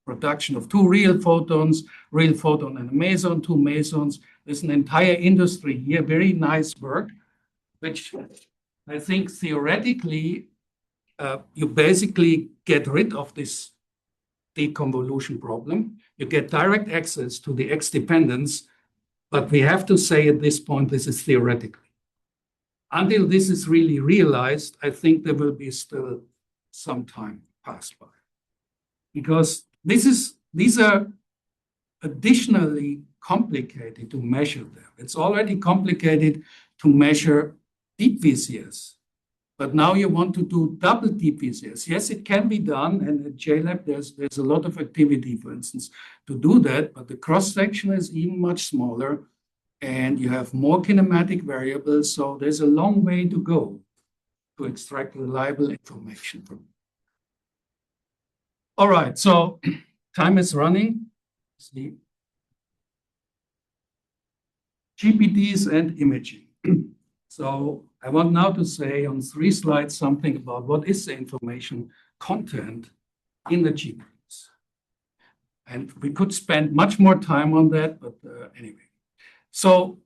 production of 2 real photons, real photon and a meson, 2 mesons. There's an entire industry here, very nice work, which I think theoretically, you basically get rid of this deconvolution problem. You get direct access to the X dependence, but we have to say at this point, this is theoretically. Until this is really realized, I think there will be still some time passed by. Because these are additionally complicated to measure them. It's already complicated to measure deep VCS. But now you want to do double DPCS. Yes, it can be done. And at JLab, there's a lot of activity, for instance, to do that. But the cross-section is even much smaller. And you have more kinematic variables. So there's a long way to go to extract reliable information from it. All right, so time is running. See. GPDs and imaging. So I want now to say on 3 slides something about what is the information content in the GPDs. And we could spend much more time on that, but anyway. So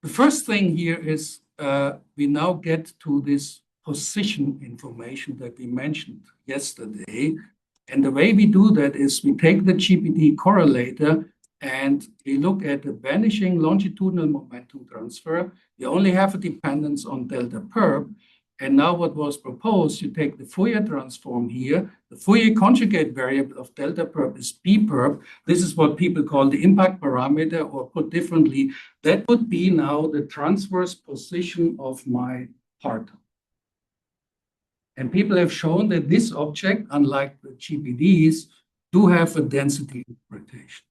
the first thing here is we now get to this position information that we mentioned yesterday. And the way we do that is we take the GPD correlator and we look at the vanishing longitudinal momentum transfer. You only have a dependence on delta perp. And now what was proposed, you take the Fourier transform here. The Fourier conjugate variable of delta perp is B perp. This is what people call the impact parameter, or put differently, that would be now the transverse position of my particle. And people have shown that this object, unlike the GPDs, do have a density interpretation.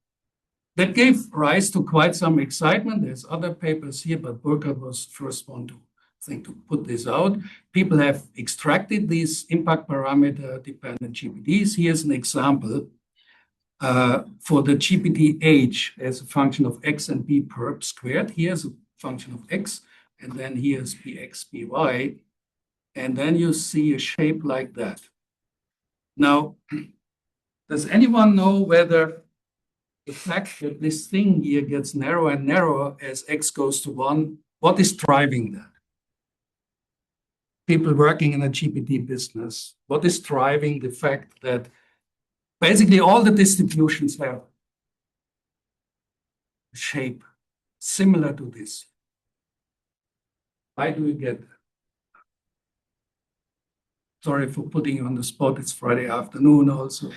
That gave rise to quite some excitement. There's other papers here, but Brook was the first one to put this out. People have extracted these impact parameter dependent GPDs. Here's an example for the GPD H as a function of x and b perp squared. Here's a function of x, and then here's bx, by. And then you see a shape like that. Now, does anyone know whether the fact that this thing here gets narrower and narrower as x goes to 1, what is driving that? People working in a GPD business, what is driving the fact that basically all the distributions have a shape similar to this? Why do we get that? Sorry for putting you on the spot. It's Friday afternoon also.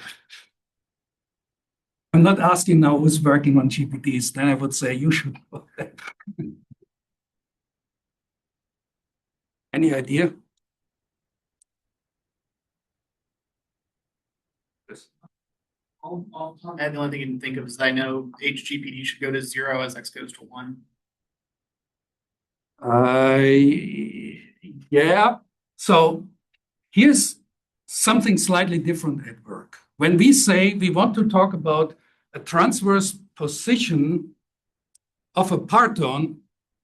I'm not asking now who's working on GPDs. Then I would say you should know that. Any idea? Yes. And the only thing I can think of is I know HGPD should go to 0 as x goes to 1. Yeah. So here's something slightly different at work. When we say we want to talk about a transverse position of a parton,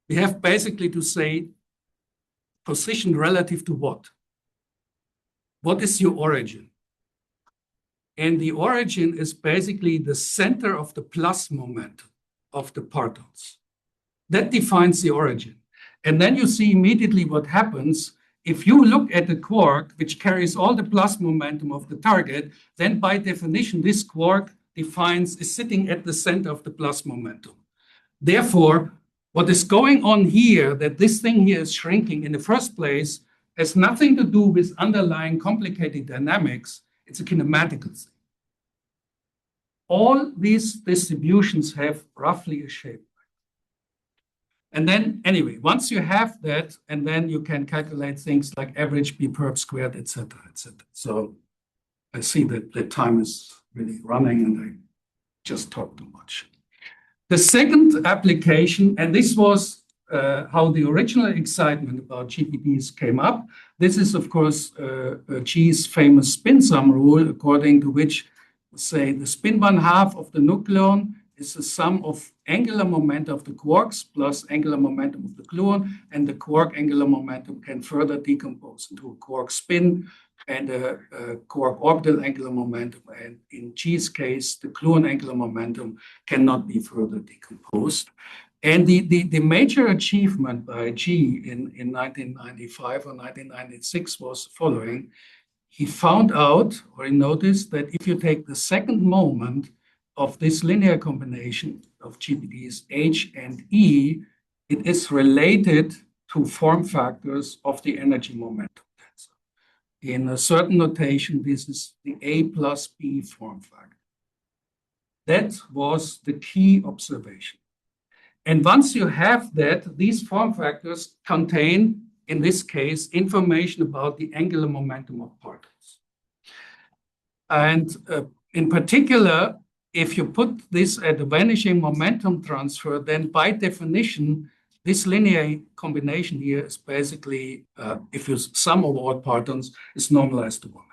we have basically to say position relative to what? What is your origin? And the origin is basically the center of the plus momentum of the partons. That defines the origin. And then you see immediately what happens. If you look at the quark, which carries all the plus momentum of the target, then by definition, this quark is sitting at the center of the plus momentum. Therefore, what is going on here, that this thing here is shrinking in the first place, has nothing to do with underlying complicated dynamics. It's a kinematical thing. All these distributions have roughly a shape. And then, anyway, once you have that, and then you can calculate things like average B perp squared, et cetera, et cetera. So I see that the time is really running, and I just talked too much. The second application, and this was how the original excitement about GPDs came up. This is, of course, G's famous spin sum rule, according to which, say, the spin 1/2 of the nucleon is the sum of angular momentum of the quarks plus angular momentum of the gluon, and the quark angular momentum can further decompose into a quark spin and a quark orbital angular momentum. And in G's case, the gluon angular momentum cannot be further decomposed. And the major achievement by G in 1995 or 1996 was the following. He found out, or he noticed, that if you take the second moment of this linear combination of GPDs H and E, it is related to form factors of the energy momentum tensor. In a certain notation, this is the A plus B form factor. That was the key observation. And once you have that, these form factors contain in this case, information about the angular momentum of particles. And in particular, if you put this at a vanishing momentum transfer, then by definition, this linear combination here is basically, if you sum of all partons, is normalized to 1.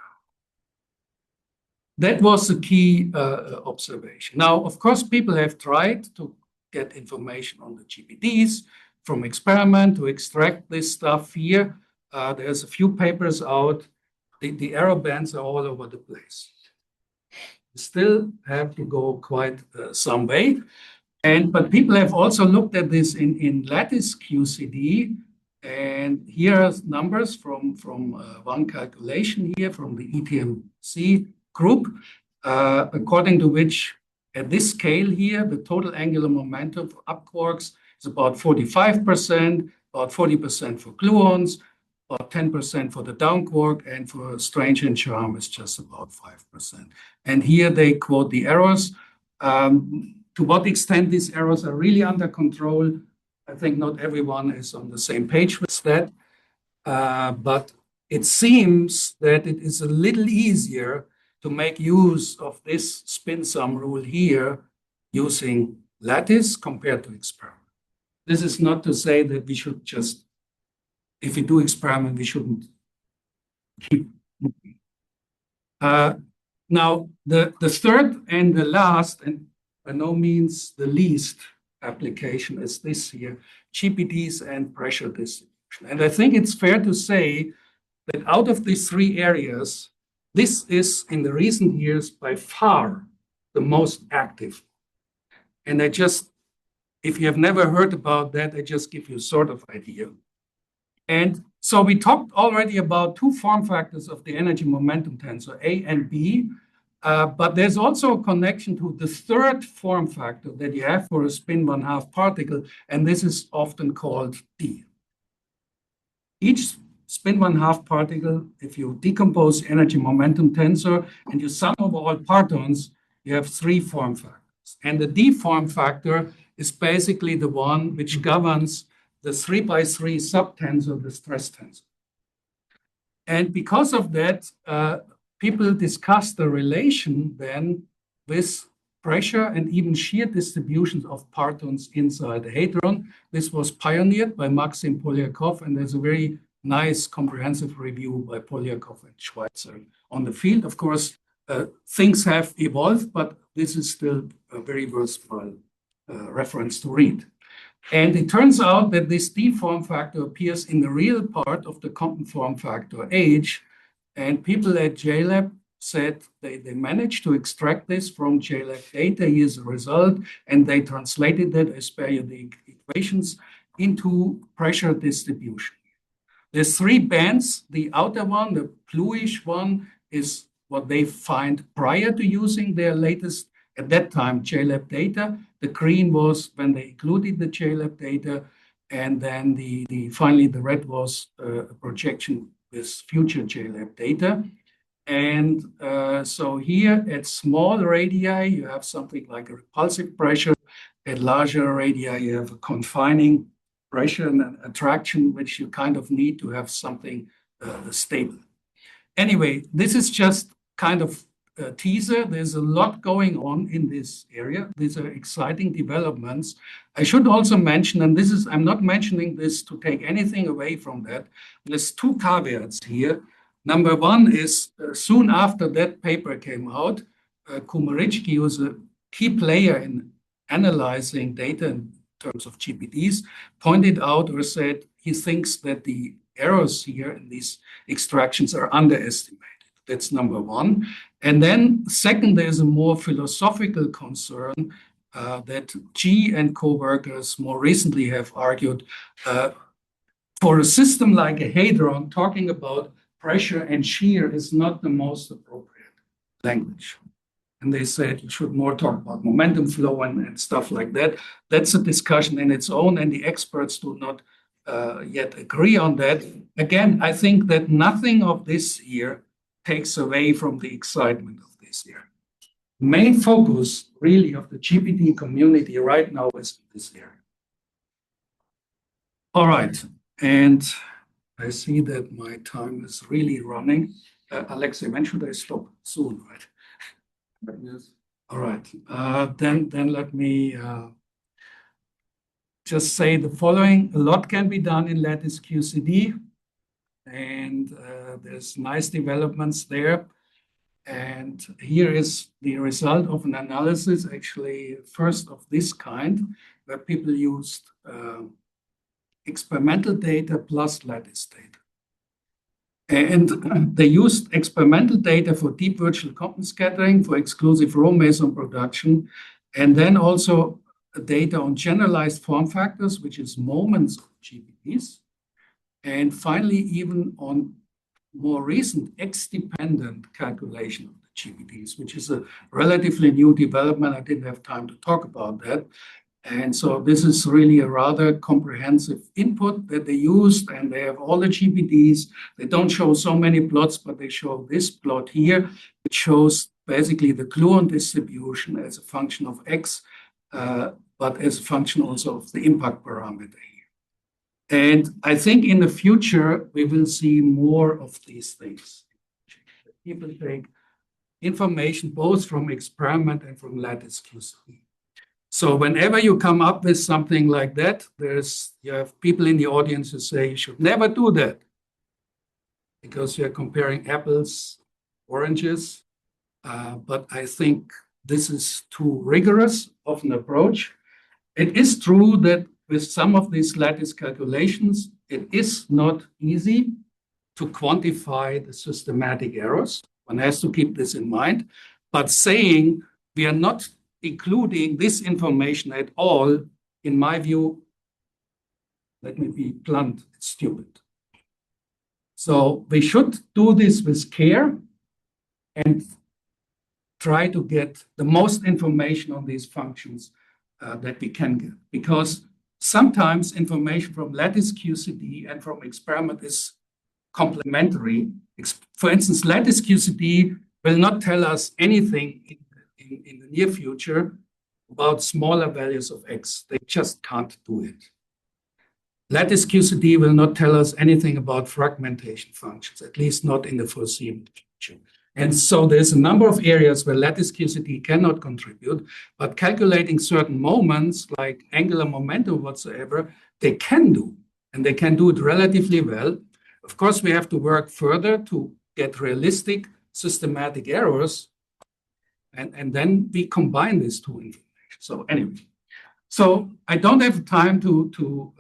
That was the key observation. Now, of course, people have tried to get information on the GPDs from experiment to extract this stuff here. There's a few papers out. The error bands are all over the place. Still have to go quite some way. But people have also looked at this in lattice QCD. And here are numbers from one calculation here from the ETMC group, according to which at this scale here, the total angular momentum for up quarks is about 45%, about 40% for gluons, about 10% for the down quark, and for strange and charm is just about 5%. And here they quote the errors. To what extent these errors are really under control, I think not everyone is on the same page with that. But it seems that it is a little easier to make use of this spin sum rule here using lattice compared to experiment. This is not to say that we should just, if we do experiment, we shouldn't keep moving. Now, the third and the last, and by no means the least application is this here, GPDs and pressure distribution. And I think it's fair to say that out of these three areas, this is in the recent years by far the most active. And if you have never heard about that, I just give you a sort of idea. And so we talked already about two form factors of the energy momentum tensor, A and B. But there's also a connection to the third form factor that you have for a spin 1/2 particle, and this is often called D. Each spin 1/2 particle, if you decompose the energy momentum tensor and you sum over all partons, you have three form factors. And the D form factor is basically the one which governs the 3x3 subtensor, the stress tensor. And because of that, people discuss the relation then with pressure and even shear distributions of partons inside the hadron. This was pioneered by Maxim Polyakov, and there's a very nice comprehensive review by Polyakov and Schweitzer on the field. Of course, things have evolved, but this is still a very worthwhile reference to read. And it turns out that this D form factor appears in the real part of the Compton form factor H. And people at JLab said they managed to extract this from JLab data. Here's the result. And they translated that, I spare you the equations, into pressure distribution. There's three bands. The outer one, the bluish one, is what they find prior to using their latest, at that time, JLab data. The green was when they included the JLab data. And then finally, the red was a projection with future JLab data. And so here at small radii, you have something like a repulsive pressure. At larger radii, you have a confining pressure and an attraction, which you kind of need to have something stable. Anyway, this is just kind of a teaser. There's a lot going on in this area. These are exciting developments. I should also mention, and I'm not mentioning this to take anything away from that. There's two caveats here. Number one is soon after that paper came out, Kumaritsky, who's a key player in analyzing data in terms of GPDs, pointed out or said he thinks that the errors here in these extractions are underestimated. That's number one. And then second, there's a more philosophical concern that G and co-workers more recently have argued for a system like a hadron, talking about pressure and shear is not the most appropriate language. And they said you should more talk about momentum flow and stuff like that. That's a discussion in its own, and the experts do not yet agree on that. Again, I think that nothing of this here takes away from the excitement of this year. Main focus really of the GPD community right now is this area. All right, and I see that my time is really running. Alexei, when should I stop? Soon, right? Yes. All right. Then let me just say the following. A lot can be done in lattice QCD, and there's nice developments there. And here is the result of an analysis, actually first of this kind, where people used experimental data plus lattice data. And they used experimental data for deep virtual Compton scattering, for exclusive row meson production, and then also data on generalized form factors, which is moments of GPDs, and finally even on more recent X-dependent calculation of the GPDs, which is a relatively new development. I didn't have time to talk about that. And so this is really a rather comprehensive input that they used, and they have all the GPDs. They don't show so many plots, but they show this plot here, which shows basically the gluon distribution as a function of X, but as a function also of the impact parameter here. And I think in the future, we will see more of these things. People take information both from experiment and from lattice QCD. So whenever you come up with something like that, you have people in the audience who say you should never do that because you're comparing apples, oranges. But I think this is too rigorous of an approach. It is true that with some of these lattice calculations, it is not easy to quantify the systematic errors. One has to keep this in mind. But saying we are not including this information at all, in my view, let me be blunt, it's stupid. So we should do this with care and try to get the most information on these functions that we can get. Because sometimes information from lattice QCD and from experiment is complementary. For instance, lattice QCD will not tell us anything in the near future about smaller values of X. They just can't do it. Lattice QCD will not tell us anything about fragmentation functions, at least not in the foreseeable future. And so there's a number of areas where lattice QCD cannot contribute, but calculating certain moments like angular momentum whatsoever, they can do, and they can do it relatively well. Of course, we have to work further to get realistic systematic errors, and then we combine these two information. So anyway, so I don't have time to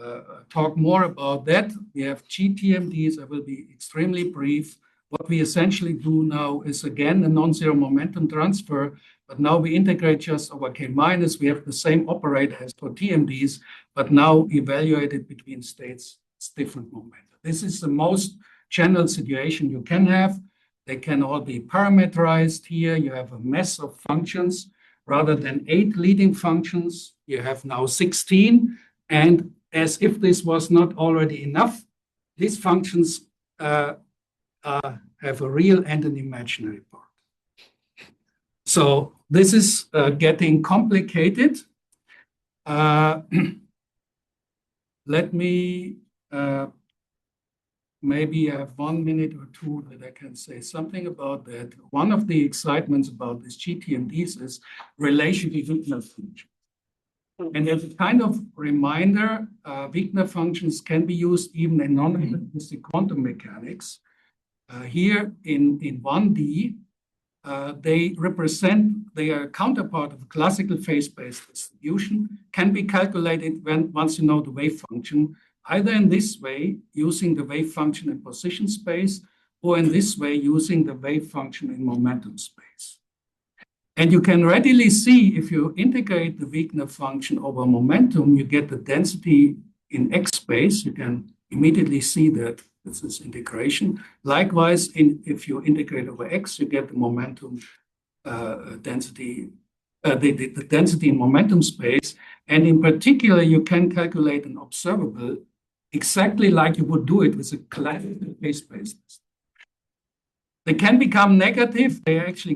talk more about that. We have GTMDs. I will be extremely brief. What we essentially do now is, again, a non-zero momentum transfer, but now we integrate just over K minus. We have the same operator as for TMDs, but now evaluated between states, it's different momentum. This is the most general situation you can have. They can all be parameterized here. You have a mess of functions. Rather than 8 leading functions, you have now 16. And as if this was not already enough, these functions have a real and an imaginary part. So this is getting complicated. Let me maybe have 1 minute or two that I can say something about that. One of the excitements about these GTMDs is relation to Wigner functions. And as a kind of reminder, Wigner functions can be used even in non-relativistic quantum mechanics. Here in 1D, they are a counterpart of a classical phase-based distribution, can be calculated once you know the wave function, either in this way, using the wave function in position space, or in this way, using the wave function in momentum space. And you can readily see, if you integrate the Wigner function over momentum, you get the density in X space. You can immediately see that this is integration. Likewise, if you integrate over X, you get the momentum density, the density in momentum space. And in particular, you can calculate an observable exactly like you would do it with a classical phase-based. They can become negative. They are actually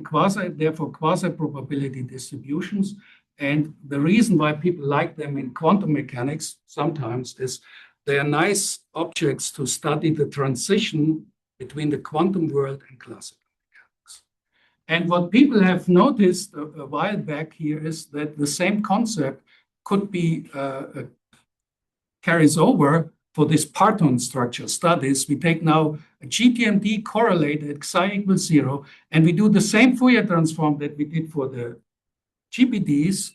therefore quasi-probability distributions. And the reason why people like them in quantum mechanics sometimes is they are nice objects to study the transition between the quantum world and classical mechanics. And what people have noticed a while back here is that the same concept could be carries over for this parton structure studies. We take now a GTMD correlated at psi equals 0, and we do the same Fourier transform that we did for the GPDs.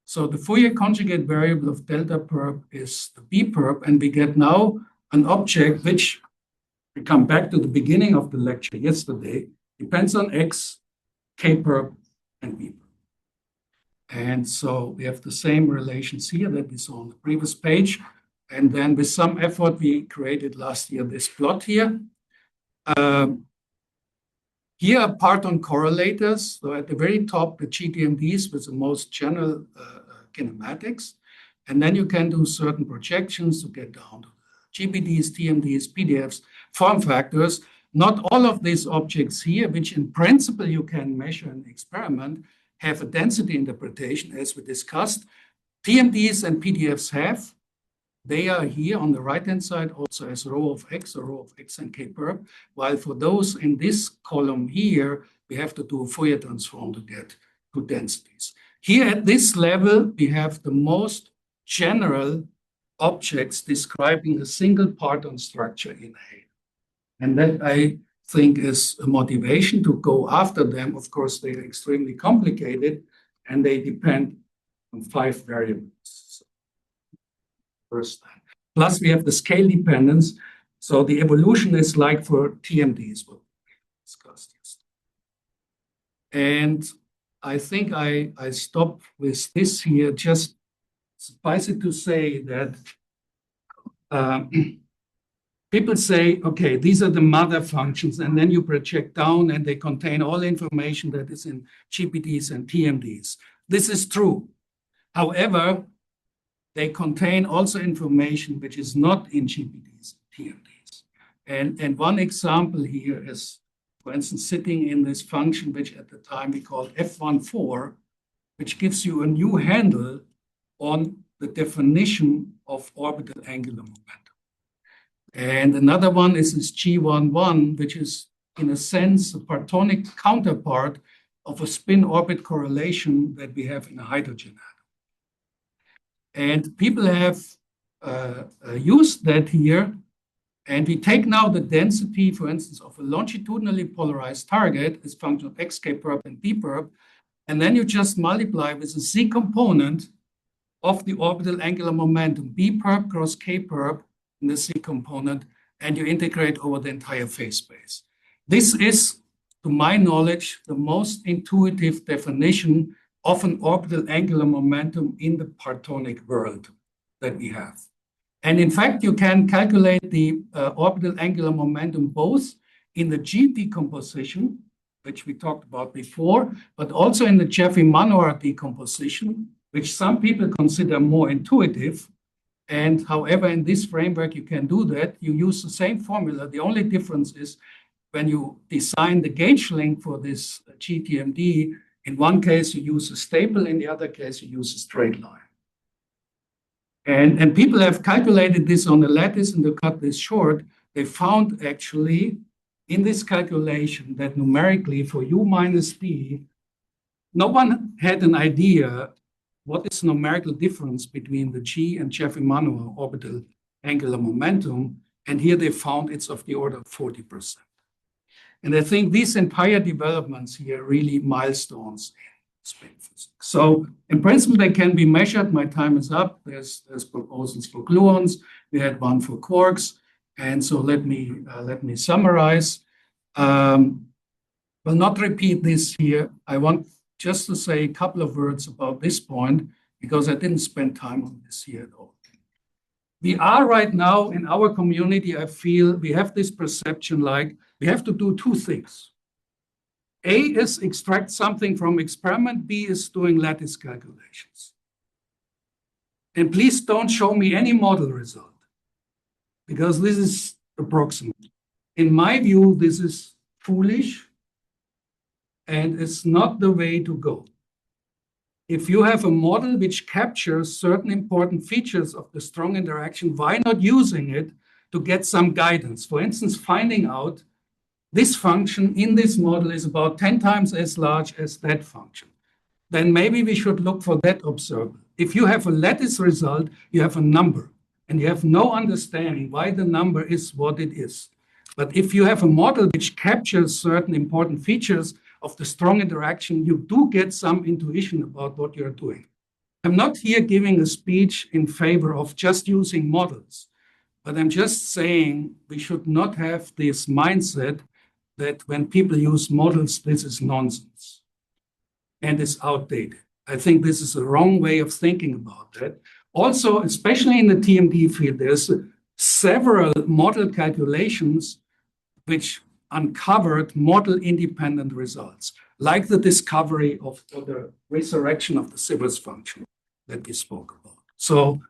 So the Fourier conjugate variable of delta perp is the B perp, and we get now an object which, we come back to the beginning of the lecture yesterday, depends on X, K perp, and B perp. And so we have the same relations here that we saw on the previous page. And then with some effort, we created last year this plot here. Here are parton correlators. So at the very top, the GTMDs with the most general kinematics. And then you can do certain projections to get down to GPDs, TMDs, PDFs, form factors. Not all of these objects here, which in principle you can measure in the experiment, have a density interpretation, as we discussed. TMDs and PDFs have. They are here on the right-hand side also as rho of X or rho of X and K perp, while for those in this column here, we have to do a Fourier transform to get to densities. Here at this level, we have the most general objects describing a single parton structure in A. And that I think is a motivation to go after them. Of course, they are extremely complicated and they depend on 5 variables. First time. Plus, we have the scale dependence. So the evolution is like for TMDs, what we discussed yesterday. And I think I stop with this here. Just suffice it to say that people say, okay, these are the mother functions, and then you project down and they contain all information that is in GPDs and TMDs. This is true. However, they contain also information which is not in GPDs and TMDs. And one example here is, for instance, sitting in this function, which at the time we called F14, which gives you a new handle on the definition of orbital angular momentum. And another one is this G11, which is, in a sense, a partonic counterpart of a spin-orbit correlation that we have in a hydrogen atom. And people have used that here. And we take now the density, for instance, of a longitudinally polarized target as function of X, K perp, and B perp. And then you just multiply with the Z component of the orbital angular momentum, B perp cross K perp in the Z component, and you integrate over the entire phase space. This is, to my knowledge, the most intuitive definition of an orbital angular momentum in the partonic world that we have. And in fact, you can calculate the orbital angular momentum both in the G decomposition, which we talked about before, but also in the Jeffrey-Manoir decomposition, which some people consider more intuitive. And however, in this framework, you can do that. You use the same formula. The only difference is when you design the gauge length for this GTMD, in one case, you use a staple. In the other case, you use a straight line. And people have calculated this on the lattice, and to cut this short, they found actually in this calculation that numerically for U minus D, no one had an idea what is the numerical difference between the G and Jeffrey-Manoir orbital angular momentum. And here they found it's of the order of 40%. And I think these entire developments here are really milestones in spin physics. So in principle, they can be measured. My time is up. There's proposals for gluons. We had one for quarks. And so let me summarize. Will not repeat this here. I want just to say a couple of words about this point, because I didn't spend time on this here at all. We are right now in our community, I feel we have this perception like we have to do 2 things. A is extract something from experiment. B is doing lattice calculations. And please don't show me any model result, because this is approximate. In my view, this is foolish, and it's not the way to go. if you have a model which captures certain important features of the strong interaction, why not using it to get some guidance? For instance, finding out this function in this model is about 10 times as large as that function. Then maybe we should look for that observable. If you have a lattice result, you have a number, and you have no understanding why the number is what it is. But if you have a model which captures certain important features of the strong interaction, you do get some intuition about what you're doing. I'm not here giving a speech in favor of just using models, but I'm just saying we should not have this mindset that when people use models, this is nonsense and it's outdated. I think this is a wrong way of thinking about that. Also, especially in the TMD field, there's several model calculations which uncovered model-independent results, like the discovery of the resurrection of the Sivers function that we spoke about. So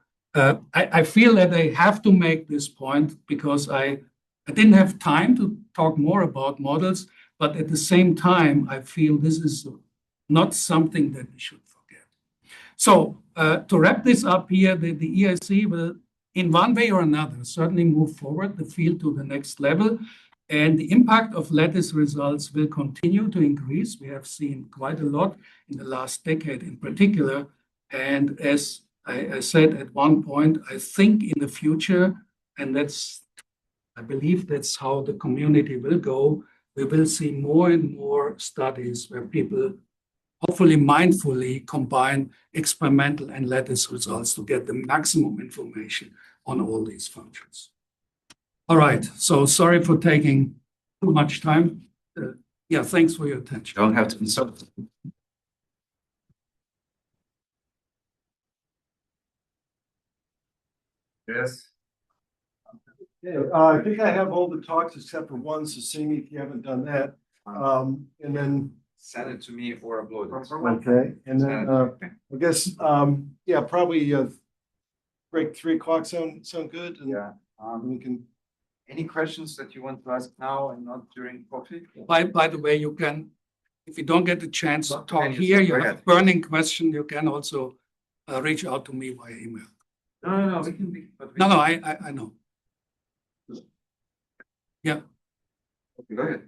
I feel that I have to make this point because I didn't have time to talk more about models, but at the same time, I feel this is not something that we should forget. So to wrap this up here, the EIC will, in one way or another, certainly move forward the field to the next level. And the impact of lattice results will continue to increase. We have seen quite a lot in the last decade in particular. And as I said at one point, I think in the future, and I believe that's how the community will go, we will see more and more studies where people hopefully mindfully combine experimental and lattice results to get the maximum information on all these functions. All right, so sorry for taking too much time. Yeah, thanks for your attention. Don't have to insult. Yes. Yeah, I think I have all the talks except for one, so see me if you haven't done that. And then Send it to me or upload it. okay, and then I guess yeah, probably break 3 o'clock sound good. And Yeah. we can. Any questions that you want to ask now and not during coffee? By the way, you can, if you don't get the chance to talk Okay, here, you go have a ahead. burning question, you can also reach out to me via email. No, we can be. But we No, I know. Yeah. Okay, go ahead.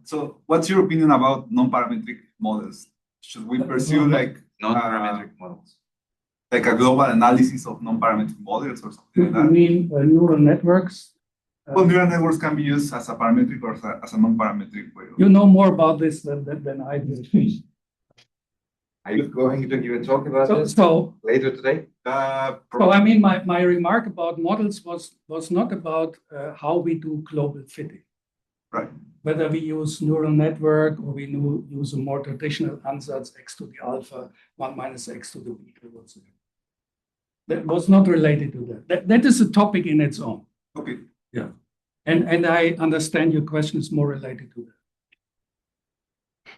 So what's your opinion about non-parametric models? Should we pursue like Non-parametric models. like a global analysis of non-parametric models or something like You that? mean neural networks? Well, neural networks can be used as a parametric or as a non-parametric way. You know more about this than I do. Are you going to give a talk about this So later today? I mean, my remark about models was not about how we do global fitting. Right. Whether we use neural network or we use a more traditional ansatz x to the alpha, 1 minus x to the beta, whatsoever. That was not related to that. That is a topic in its own. Okay. Yeah. And I understand your question is more related to that.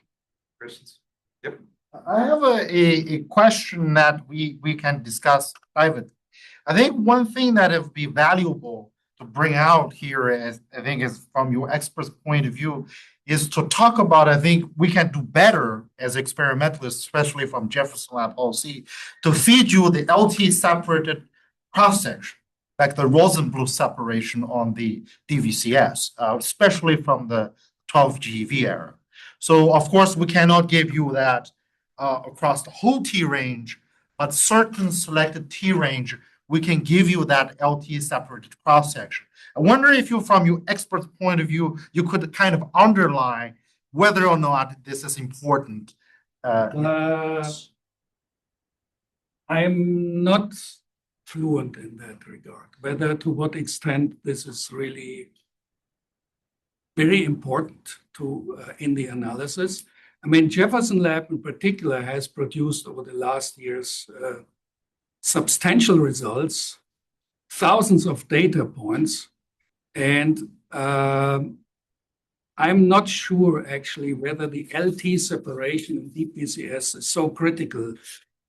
Questions? Yep. I have a question that we can discuss privately. I think one thing that would be valuable to bring out here, as I think is from your expert's point of view, is to talk about, I think we can do better as experimentalists, especially from Jefferson Lab policy, to feed you the LT separated cross-section, like the Rosenbluth separation on the DVCS, especially from the 12 GeV era. So of course, we cannot give you that across the whole T range, but certain selected T range, we can give you that LT separated cross section. I wonder if you, from your expert's point of view, you could kind of underline whether or not this is important. I'm not fluent in that regard, whether to what extent this is really very important to in the analysis. I mean, Jefferson Lab in particular has produced over the last years substantial results, thousands of data points, and I'm not sure actually whether the LT separation in DPCS is so critical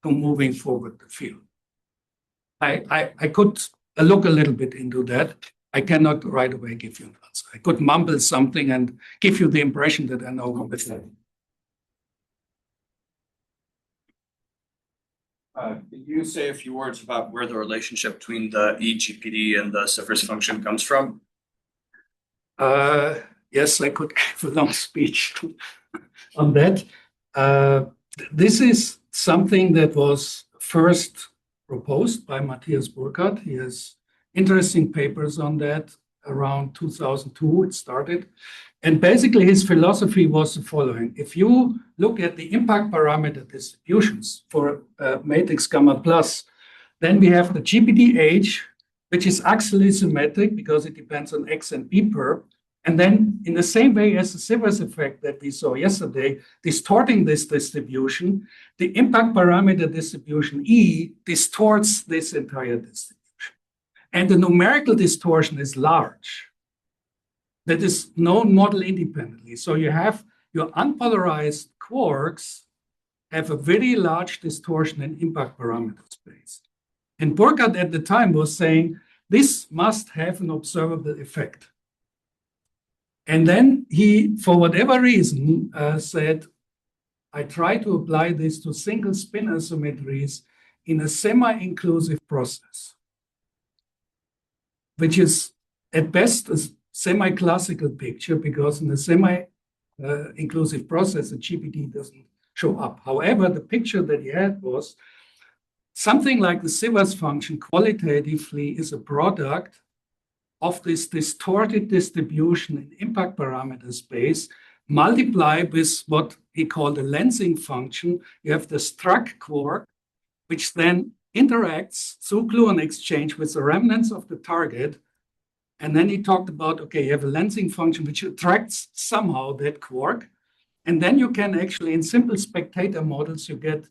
to moving forward the field. I could look a little bit into that. I cannot right away give you an answer. I could mumble something and give you the impression that I know what it's like. Can you say a few words about where the relationship between the eGPD and the Sivers function comes from? Yes, I could give a long speech on that. This is something that was first proposed by Matthias Burkhardt. He has interesting papers on that. Around 2002, it started. And basically, his philosophy was the following. If you look at the impact parameter distributions for matrix gamma plus, then we have the GPD-H, which is axially symmetric because it depends on X and B perp. And then in the same way as the Sivers effect that we saw yesterday, distorting this distribution, the impact parameter distribution E distorts this entire distribution. And the numerical distortion is large. That is known model independently. So you have your unpolarized quarks have a very large distortion in impact parameter space. And Burkhardt at the time was saying, this must have an observable effect. And then he, for whatever reason, said, I try to apply this to single spin asymmetries in a semi-inclusive process, which is at best a semi-classical picture because in a semi-inclusive process, the GPD doesn't show up. However, the picture that he had was something like the Sivers function qualitatively is a product of this distorted distribution in impact parameter space multiplied with what he called a lensing function. You have the struck quark, which then interacts through gluon exchange with the remnants of the target. And then he talked about, okay, you have a lensing function which attracts somehow that quark. And then you can actually, in simple spectator models, you get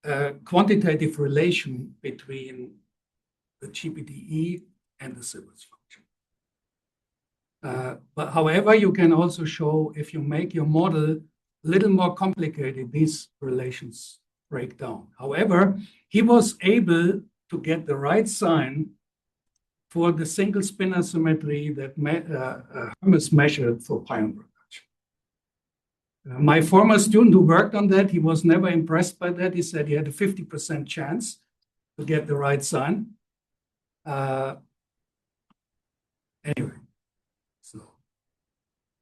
a quantitative relation between the GPDE and the Sivers function. But however, you can also show, if you make your model a little more complicated, these relations break down. However, he was able to get the right sign for the single spin asymmetry that Hermes measured for pion production. My former student who worked on that, he was never impressed by that. He said he had a 50% chance to get the right sign. Anyway,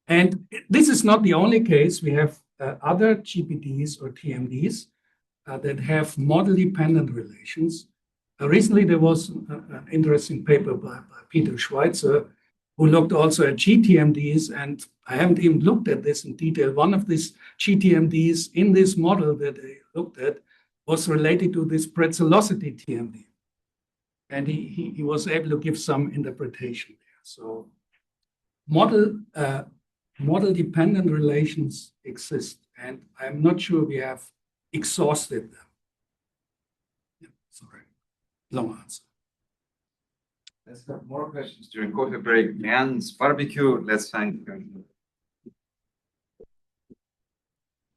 and this is not the only case. We have other GPDs or TMDs that have model-dependent relations. Recently, there was an interesting paper by Peter Schweitzer, who looked also at GTMDs, and I haven't even looked at this in detail. One of these GTMDs in this model that they looked at was related to this pretzelosity TMD. And he was able to give some interpretation there. So model-dependent relations exist, and I'm not sure we have exhausted them. Yeah, sorry, long answer. Let's have more questions during coffee break. Man's barbecue. Let's thank